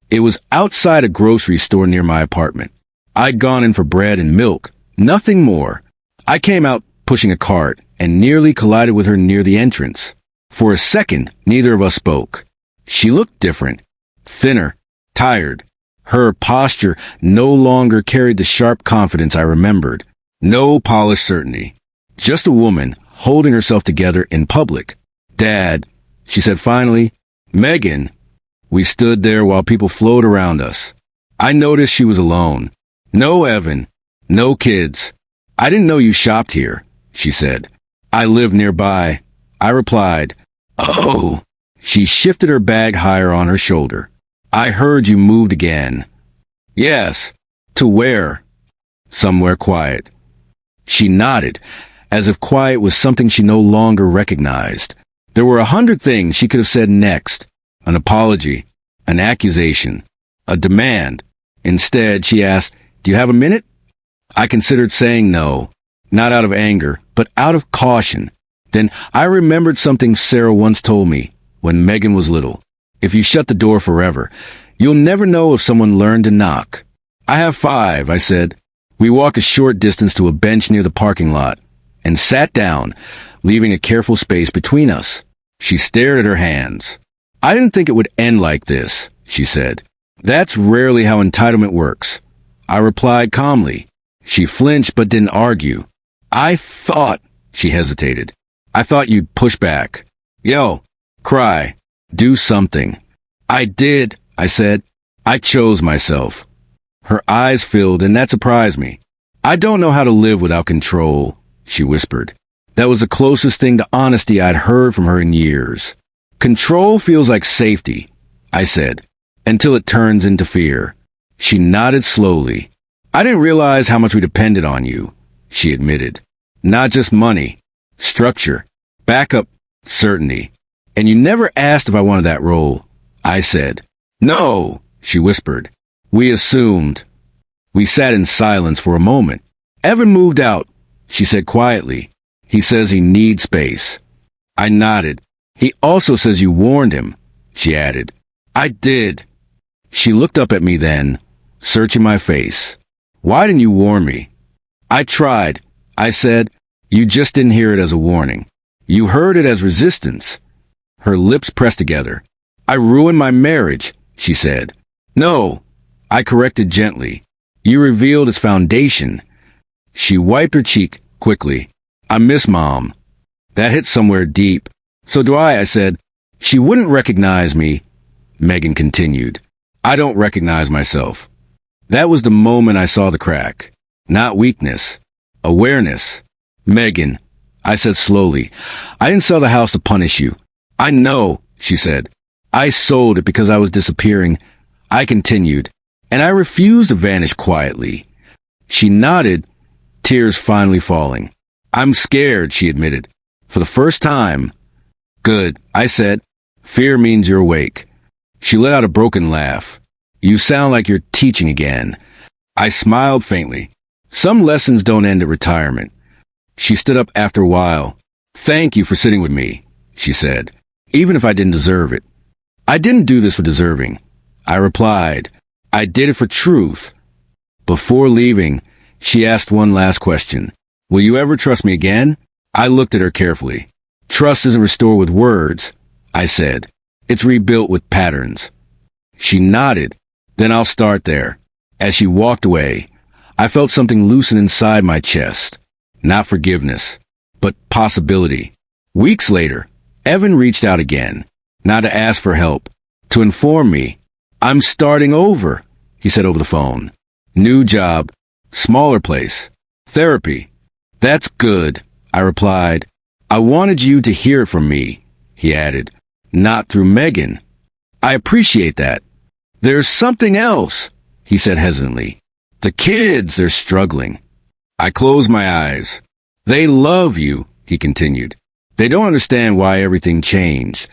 It was outside a grocery store near my apartment. I'd gone in for bread and milk, nothing more. I came out pushing a cart and nearly collided with her near the entrance. For a second, neither of us spoke. She looked different, thinner, tired. Her posture no longer carried the sharp confidence I remembered. No polished certainty. Just a woman holding herself together in public. Dad, she said finally. Megan. We stood there while people flowed around us. I noticed she was alone. No Evan. No kids. I didn't know you shopped here, she said. I live nearby. I replied. Oh. She shifted her bag higher on her shoulder. I heard you moved again. Yes. To where? Somewhere quiet. She nodded, as if quiet was something she no longer recognized. There were 100 things she could have said next. An apology, an accusation, a demand. Instead, she asked, "Do you have a minute?" I considered saying no, not out of anger, but out of caution. Then I remembered something Sarah once told me when Megan was little. If you shut the door forever, you'll never know if someone learned to knock. I have 5, I said. We walked a short distance to a bench near the parking lot and sat down, leaving a careful space between us. She stared at her hands. I didn't think it would end like this, she said. That's rarely how entitlement works. I replied calmly. She flinched but didn't argue. I thought, she hesitated. I thought you'd push back. Yell, cry, do something. I did, I said. I chose myself. Her eyes filled, and that surprised me. I don't know how to live without control, she whispered. That was the closest thing to honesty I'd heard from her in years. Control feels like safety, I said, until it turns into fear. She nodded slowly. I didn't realize how much we depended on you, she admitted. Not just money, structure, backup, certainty. And you never asked if I wanted that role. I said, "No," she whispered. We assumed. We sat in silence for a moment. Evan moved out, she said quietly. He says he needs space. I nodded. He also says you warned him, she added. I did. She looked up at me then, searching my face. Why didn't you warn me? I tried. I said, you just didn't hear it as a warning. You heard it as resistance. Her lips pressed together. I ruined my marriage, she said. No, I corrected gently. You revealed its foundation. She wiped her cheek quickly. I miss Mom. That hit somewhere deep. So do I said. She wouldn't recognize me, Megan continued. I don't recognize myself. That was the moment I saw the crack. Not weakness. Awareness. Megan, I said slowly, I didn't sell the house to punish you. I know, she said. I sold it because I was disappearing. I continued, and I refused to vanish quietly. She nodded, tears finally falling. I'm scared, she admitted. For the first time. Good, I said. Fear means you're awake. She let out a broken laugh. You sound like you're teaching again. I smiled faintly. Some lessons don't end at retirement. She stood up after a while. Thank you for sitting with me, she said, even if I didn't deserve it. I didn't do this for deserving. I replied, I did it for truth. Before leaving, she asked one last question. Will you ever trust me again? I looked at her carefully. Trust isn't restored with words, I said. It's rebuilt with patterns. She nodded. Then I'll start there. As she walked away, I felt something loosen inside my chest. Not forgiveness, but possibility. Weeks later, Evan reached out again, not to ask for help, to inform me. I'm starting over, he said over the phone. New job, smaller place, therapy. That's good, I replied. I wanted you to hear it from me, he added, not through Megan. I appreciate that. There's something else, he said hesitantly. The kids, they're struggling. I closed my eyes. They love you, he continued. They don't understand why everything changed.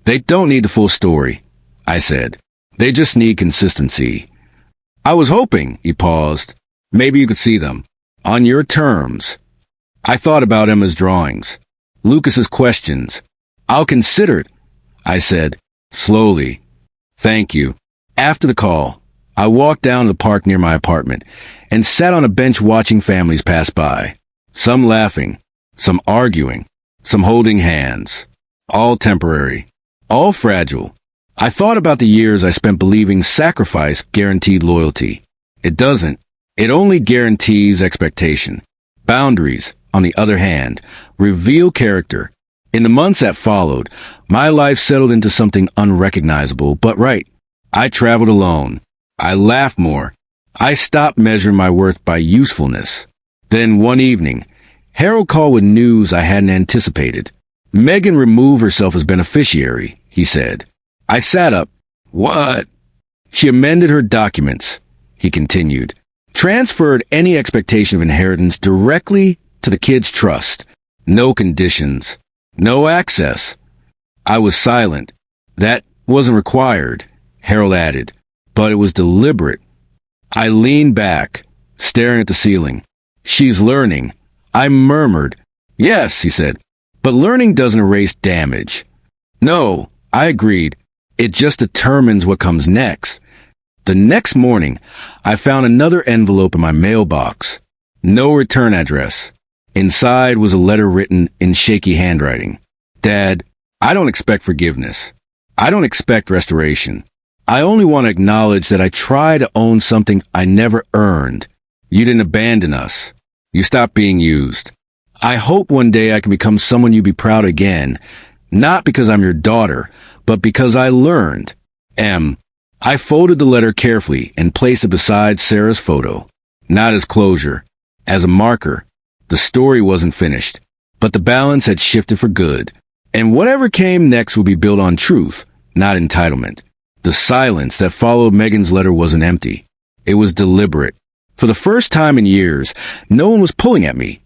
They don't need the full story, I said. They just need consistency. I was hoping, he paused, maybe you could see them. On your terms. I thought about Emma's drawings. Lucas's questions. I'll consider it, I said, slowly. Thank you. After the call, I walked down to the park near my apartment and sat on a bench watching families pass by. Some laughing, some arguing, some holding hands. All temporary, all fragile. I thought about the years I spent believing sacrifice guaranteed loyalty. It doesn't. It only guarantees expectation. Boundaries, on the other hand, reveal character. In the months that followed, my life settled into something unrecognizable, but right. I traveled alone. I laughed more. I stopped measuring my worth by usefulness. Then one evening, Harold called with news I hadn't anticipated. Megan removed herself as beneficiary, he said. I sat up. What? She amended her documents, he continued. Transferred any expectation of inheritance directly to the kid's trust. No conditions. No access. I was silent. That wasn't required, Harold added, but it was deliberate. I leaned back, staring at the ceiling. She's learning. I murmured. Yes, he said, but learning doesn't erase damage. No, I agreed. It just determines what comes next. The next morning, I found another envelope in my mailbox. No return address. Inside was a letter written in shaky handwriting. Dad, I don't expect forgiveness. I don't expect restoration. I only want to acknowledge that I try to own something I never earned. You didn't abandon us. You stopped being used. I hope one day I can become someone you'd be proud again, not because I'm your daughter, but because I learned. I folded the letter carefully and placed it beside Sarah's photo, not as closure, as a marker. The story wasn't finished, but the balance had shifted for good, and whatever came next would be built on truth, not entitlement. The silence that followed Megan's letter wasn't empty. It was deliberate. For the first time in years, no one was pulling at me.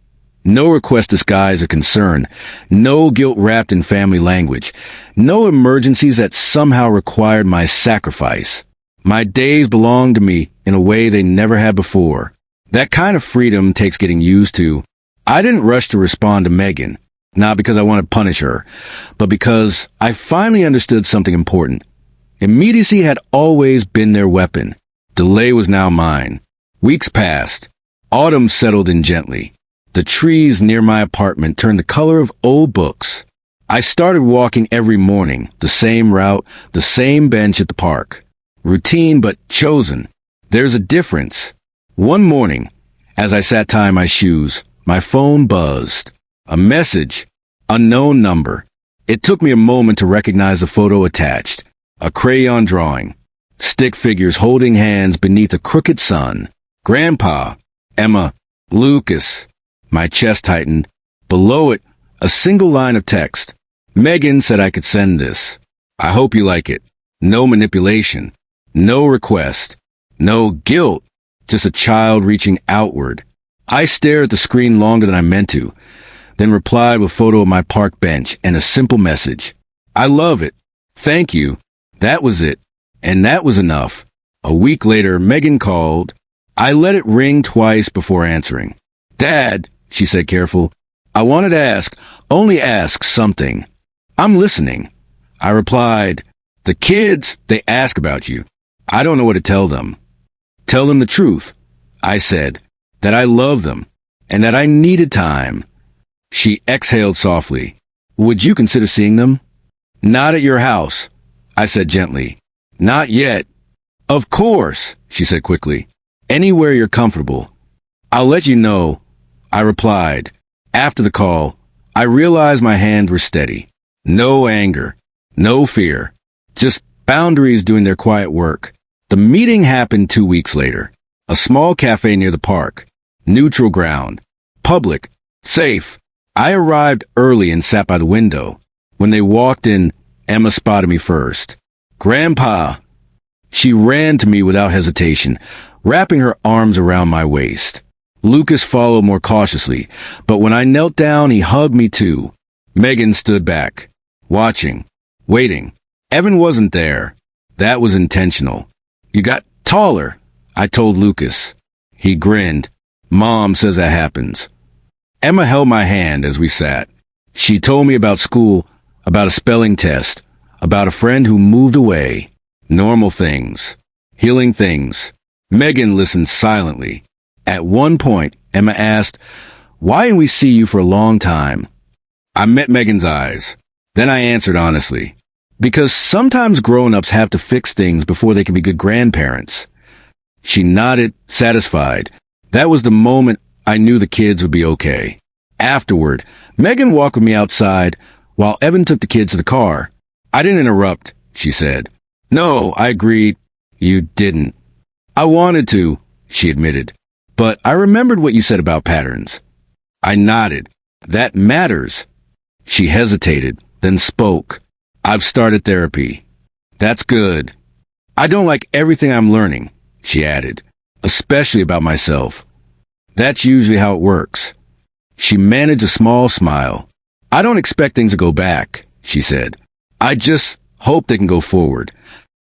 No request disguised a concern. No guilt wrapped in family language. No emergencies that somehow required my sacrifice. My days belonged to me in a way they never had before. That kind of freedom takes getting used to. I didn't rush to respond to Megan, not because I wanted to punish her, but because I finally understood something important. Immediacy had always been their weapon. Delay was now mine. Weeks passed. Autumn settled in gently. The trees near my apartment turned the color of old books. I started walking every morning, the same route, the same bench at the park. Routine but chosen. There's a difference. One morning, as I sat tying my shoes, my phone buzzed. A message. Unknown number. It took me a moment to recognize the photo attached. A crayon drawing. Stick figures holding hands beneath a crooked sun. Grandpa. Emma. Lucas. My chest tightened. Below it, a single line of text. Megan said I could send this. I hope you like it. No manipulation. No request. No guilt. Just a child reaching outward. I stared at the screen longer than I meant to, then replied with a photo of my park bench and a simple message. I love it. Thank you. That was it. And that was enough. A week later, Megan called. I let it ring twice before answering. Dad, she said careful, I wanted to only ask something. I'm listening. I replied, the kids, they ask about you. I don't know what to tell them. Tell them the truth, I said, that I love them, and that I needed time. She exhaled softly. Would you consider seeing them? Not at your house, I said gently. Not yet. Of course, she said quickly. Anywhere you're comfortable. I'll let you know, I replied. After the call, I realized my hands were steady. No anger, no fear, just boundaries doing their quiet work. The meeting happened 2 weeks later. A small cafe near the park. Neutral ground. Public. Safe. I arrived early and sat by the window. When they walked in, Emma spotted me first. Grandpa! She ran to me without hesitation, wrapping her arms around my waist. Lucas followed more cautiously, but when I knelt down, he hugged me too. Megan stood back, watching, waiting. Evan wasn't there. That was intentional. You got taller, I told Lucas. He grinned. Mom says that happens. Emma held my hand as we sat. She told me about school, about a spelling test, about a friend who moved away. Normal things. Healing things. Megan listened silently. At one point, Emma asked, why didn't we see you for a long time? I met Megan's eyes. Then I answered honestly. Because sometimes grown-ups have to fix things before they can be good grandparents. She nodded, satisfied. That was the moment I knew the kids would be okay. Afterward, Megan walked with me outside while Evan took the kids to the car. I didn't interrupt, she said. No, I agreed. You didn't. I wanted to, she admitted. But I remembered what you said about patterns. I nodded. That matters. She hesitated, then spoke. I've started therapy. That's good. I don't like everything I'm learning, she added, especially about myself. That's usually how it works. She managed a small smile. I don't expect things to go back, she said. I just hope they can go forward.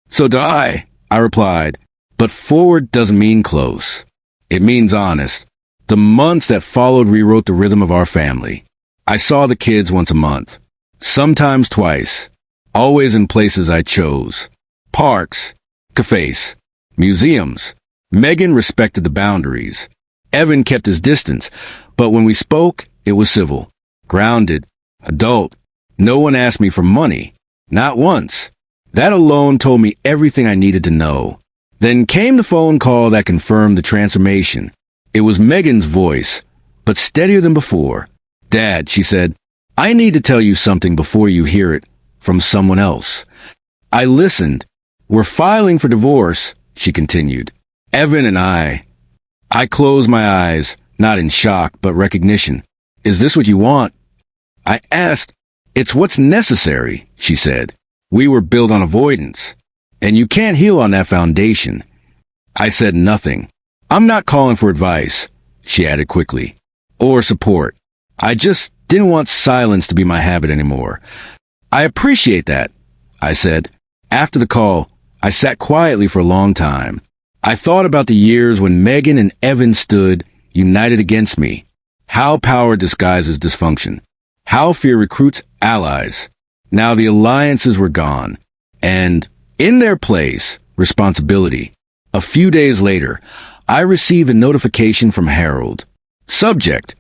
So do I replied. But forward doesn't mean close. It means honest. The months that followed rewrote the rhythm of our family. I saw the kids once a month, sometimes twice, always in places I chose. Parks, cafes, museums. Megan respected the boundaries. Evan kept his distance, but when we spoke, it was civil, grounded, adult. No one asked me for money. Not once. That alone told me everything I needed to know. Then came the phone call that confirmed the transformation. It was Megan's voice, but steadier than before. Dad, she said, I need to tell you something before you hear it from someone else. I listened. We're filing for divorce, she continued. Evan and I closed my eyes, not in shock, but recognition. Is this what you want? I asked. It's what's necessary, she said. We were built on avoidance, and you can't heal on that foundation. I said nothing. I'm not calling for advice, she added quickly, or support. I just didn't want silence to be my habit anymore. I appreciate that, I said. After the call, I sat quietly for a long time. I thought about the years when Megan and Evan stood united against me. How power disguises dysfunction. How fear recruits allies. Now the alliances were gone. And in their place, responsibility. A few days later, I received a notification from Harold. Subject: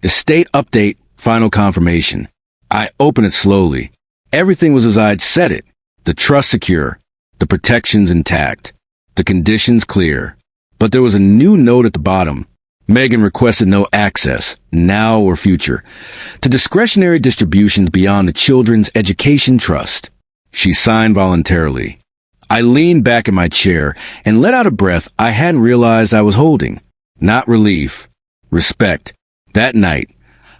Estate update, final confirmation. I opened it slowly. Everything was as I'd said it. The trust secure. The protections intact. The conditions clear. But there was a new note at the bottom. Megan requested no access, now or future, to discretionary distributions beyond the children's education trust. She signed voluntarily. I leaned back in my chair and let out a breath I hadn't realized I was holding. Not relief. Respect. That night,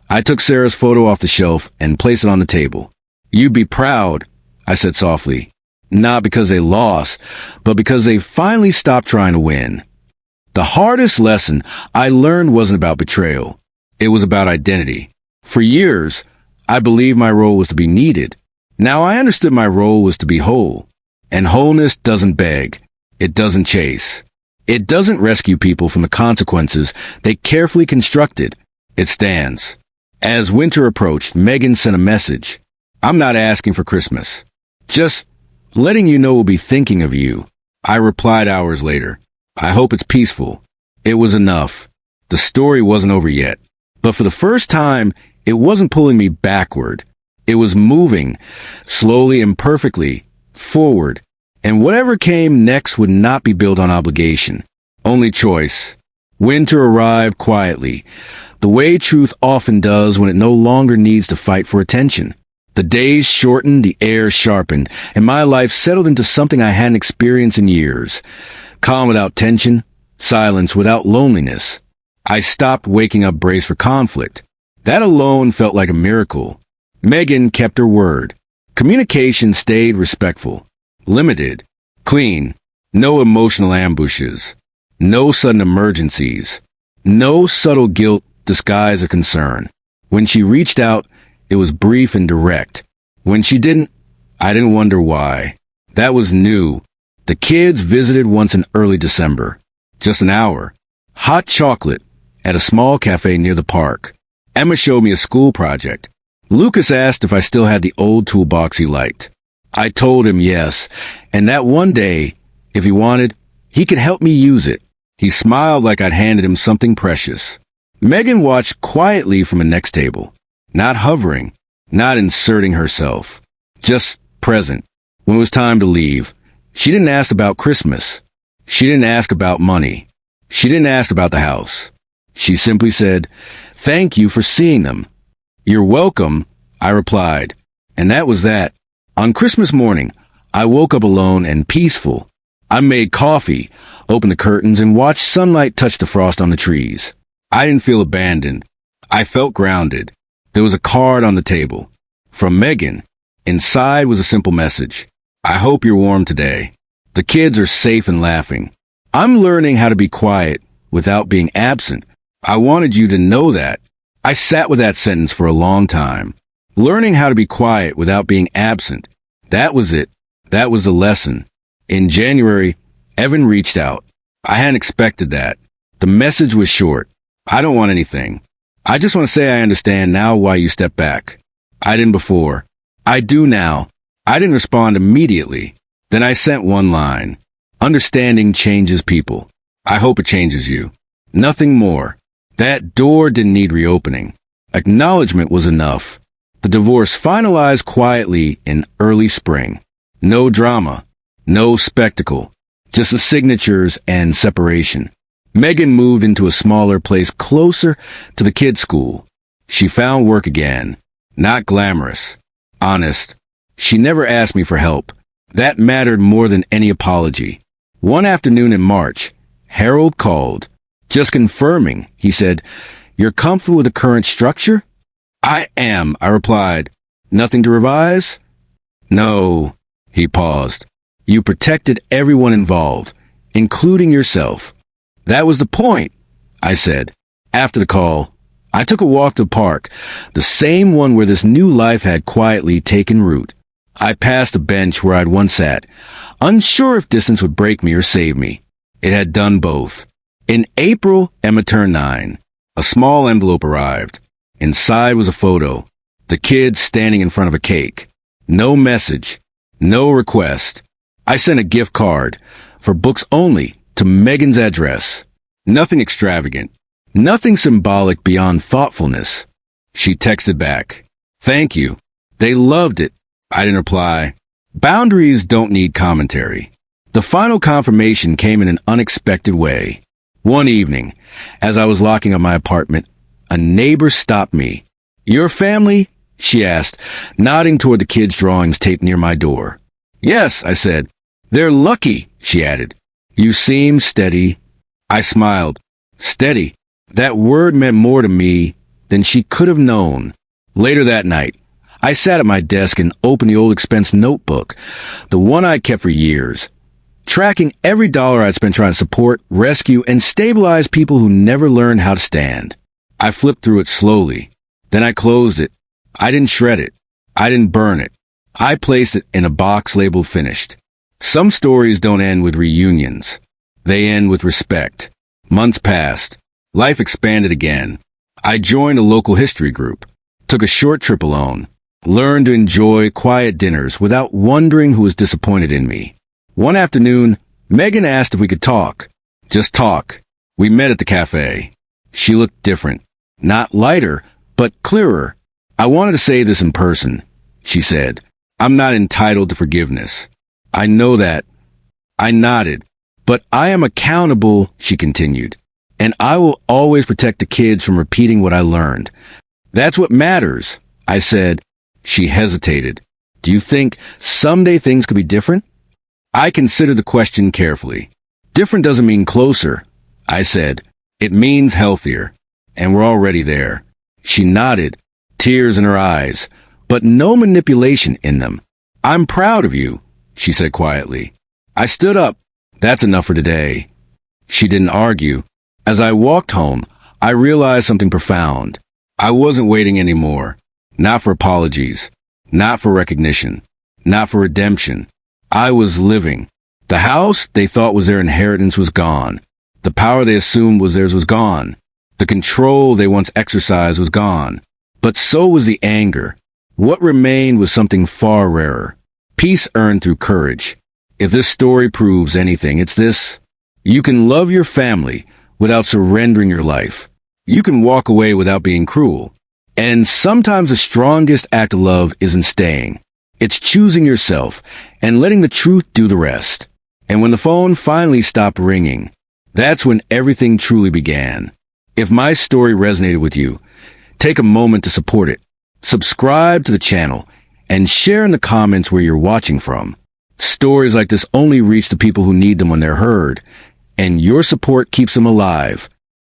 I took Sarah's photo off the shelf and placed it on the table. "You'd be proud," I said softly. Not because they lost, but because they finally stopped trying to win. The hardest lesson I learned wasn't about betrayal. It was about identity. For years, I believed my role was to be needed. Now I understood my role was to be whole. And wholeness doesn't beg. It doesn't chase. It doesn't rescue people from the consequences they carefully constructed. It stands. As winter approached, Megan sent a message. "I'm not asking for Christmas. Just letting you know we'll be thinking of you." I replied hours later. "I hope it's peaceful." It was enough. The story wasn't over yet. But for the first time, it wasn't pulling me backward. It was moving, slowly and perfectly, forward. And whatever came next would not be built on obligation. Only choice. Winter arrived quietly, the way truth often does when it no longer needs to fight for attention. The days shortened, the air sharpened, and my life settled into something I hadn't experienced in years. Calm without tension, silence without loneliness. I stopped waking up braced for conflict. That alone felt like a miracle. Megan kept her word. Communication stayed respectful, limited, clean, no emotional ambushes, no sudden emergencies, no subtle guilt disguised as concern. When she reached out, it was brief and direct. When she didn't, I didn't wonder why. That was new. The kids visited once in early December. Just an hour. Hot chocolate at a small cafe near the park. Emma showed me a school project. Lucas asked if I still had the old toolbox he liked. I told him yes, and that one day, if he wanted, he could help me use it. He smiled like I'd handed him something precious. Megan watched quietly from the next table. Not hovering, not inserting herself. Just present. When it was time to leave, she didn't ask about Christmas. She didn't ask about money. She didn't ask about the house. She simply said, "Thank you for seeing them." "You're welcome," I replied. And that was that. On Christmas morning, I woke up alone and peaceful. I made coffee, opened the curtains, and watched sunlight touch the frost on the trees. I didn't feel abandoned. I felt grounded. There was a card on the table. From Megan. Inside was a simple message. "I hope you're warm today. The kids are safe and laughing. I'm learning how to be quiet without being absent. I wanted you to know that." I sat with that sentence for a long time. Learning how to be quiet without being absent. That was it. That was the lesson. In January, Evan reached out. I hadn't expected that. The message was short. "I don't want anything. I just want to say I understand now why you stepped back. I didn't before. I do now." I didn't respond immediately. Then I sent one line. "Understanding changes people. I hope it changes you." Nothing more. That door didn't need reopening. Acknowledgement was enough. The divorce finalized quietly in early spring. No drama. No spectacle. Just the signatures and separation. Megan moved into a smaller place closer to the kids' school. She found work again. Not glamorous. Honest. She never asked me for help. That mattered more than any apology. One afternoon in March, Harold called. "Just confirming," he said. "You're comfortable with the current structure?" "I am," I replied. "Nothing to revise?" "No." He paused. "You protected everyone involved, including yourself." "That was the point," I said. After the call, I took a walk to the park, the same one where this new life had quietly taken root. I passed a bench where I'd once sat, unsure if distance would break me or save me. It had done both. In April, Emma turned 9. A small envelope arrived. Inside was a photo. The kid standing in front of a cake. No message. No request. I sent a gift card, for books only, to Megan's address. Nothing extravagant. Nothing symbolic beyond thoughtfulness. She texted back, "Thank you. They loved it." I didn't reply. Boundaries don't need commentary. The final confirmation came in an unexpected way. One evening, as I was locking up my apartment, a neighbor stopped me. "Your family?" she asked, nodding toward the kids' drawings taped near my door. "Yes," I said. "They're lucky," she added. "You seem steady." I smiled. Steady. That word meant more to me than she could have known. Later that night, I sat at my desk and opened the old expense notebook, the one I'd kept for years, tracking every dollar I'd spent trying to support, rescue, and stabilize people who never learned how to stand. I flipped through it slowly. Then I closed it. I didn't shred it. I didn't burn it. I placed it in a box labeled finished. Some stories don't end with reunions. They end with respect. Months passed. Life expanded again. I joined a local history group, took a short trip alone, learned to enjoy quiet dinners without wondering who was disappointed in me. One afternoon, Megan asked if we could talk. Just talk. We met at the cafe. She looked different. Not lighter, but clearer. "I wanted to say this in person," she said. "I'm not entitled to forgiveness. I know that." I nodded. "But I am accountable," she continued. "And I will always protect the kids from repeating what I learned." "That's what matters," I said. She hesitated. "Do you think someday things could be different?" I considered the question carefully. "Different doesn't mean closer," I said. "It means healthier. And we're already there." She nodded, tears in her eyes, but no manipulation in them. "I'm proud of you," she said quietly. I stood up. "That's enough for today." She didn't argue. As I walked home, I realized something profound. I wasn't waiting anymore. Not for apologies. Not for recognition. Not for redemption. I was living. The house they thought was their inheritance was gone. The power they assumed was theirs was gone. The control they once exercised was gone. But so was the anger. What remained was something far rarer. Peace earned through courage. If this story proves anything, it's this. You can love your family without surrendering your life. You can walk away without being cruel. And sometimes the strongest act of love isn't staying. It's choosing yourself and letting the truth do the rest. And when the phone finally stopped ringing, that's when everything truly began. If my story resonated with you, take a moment to support it. Subscribe to the channel and share in the comments where you're watching from. Stories like this only reach the people who need them when they're heard, and your support keeps them alive.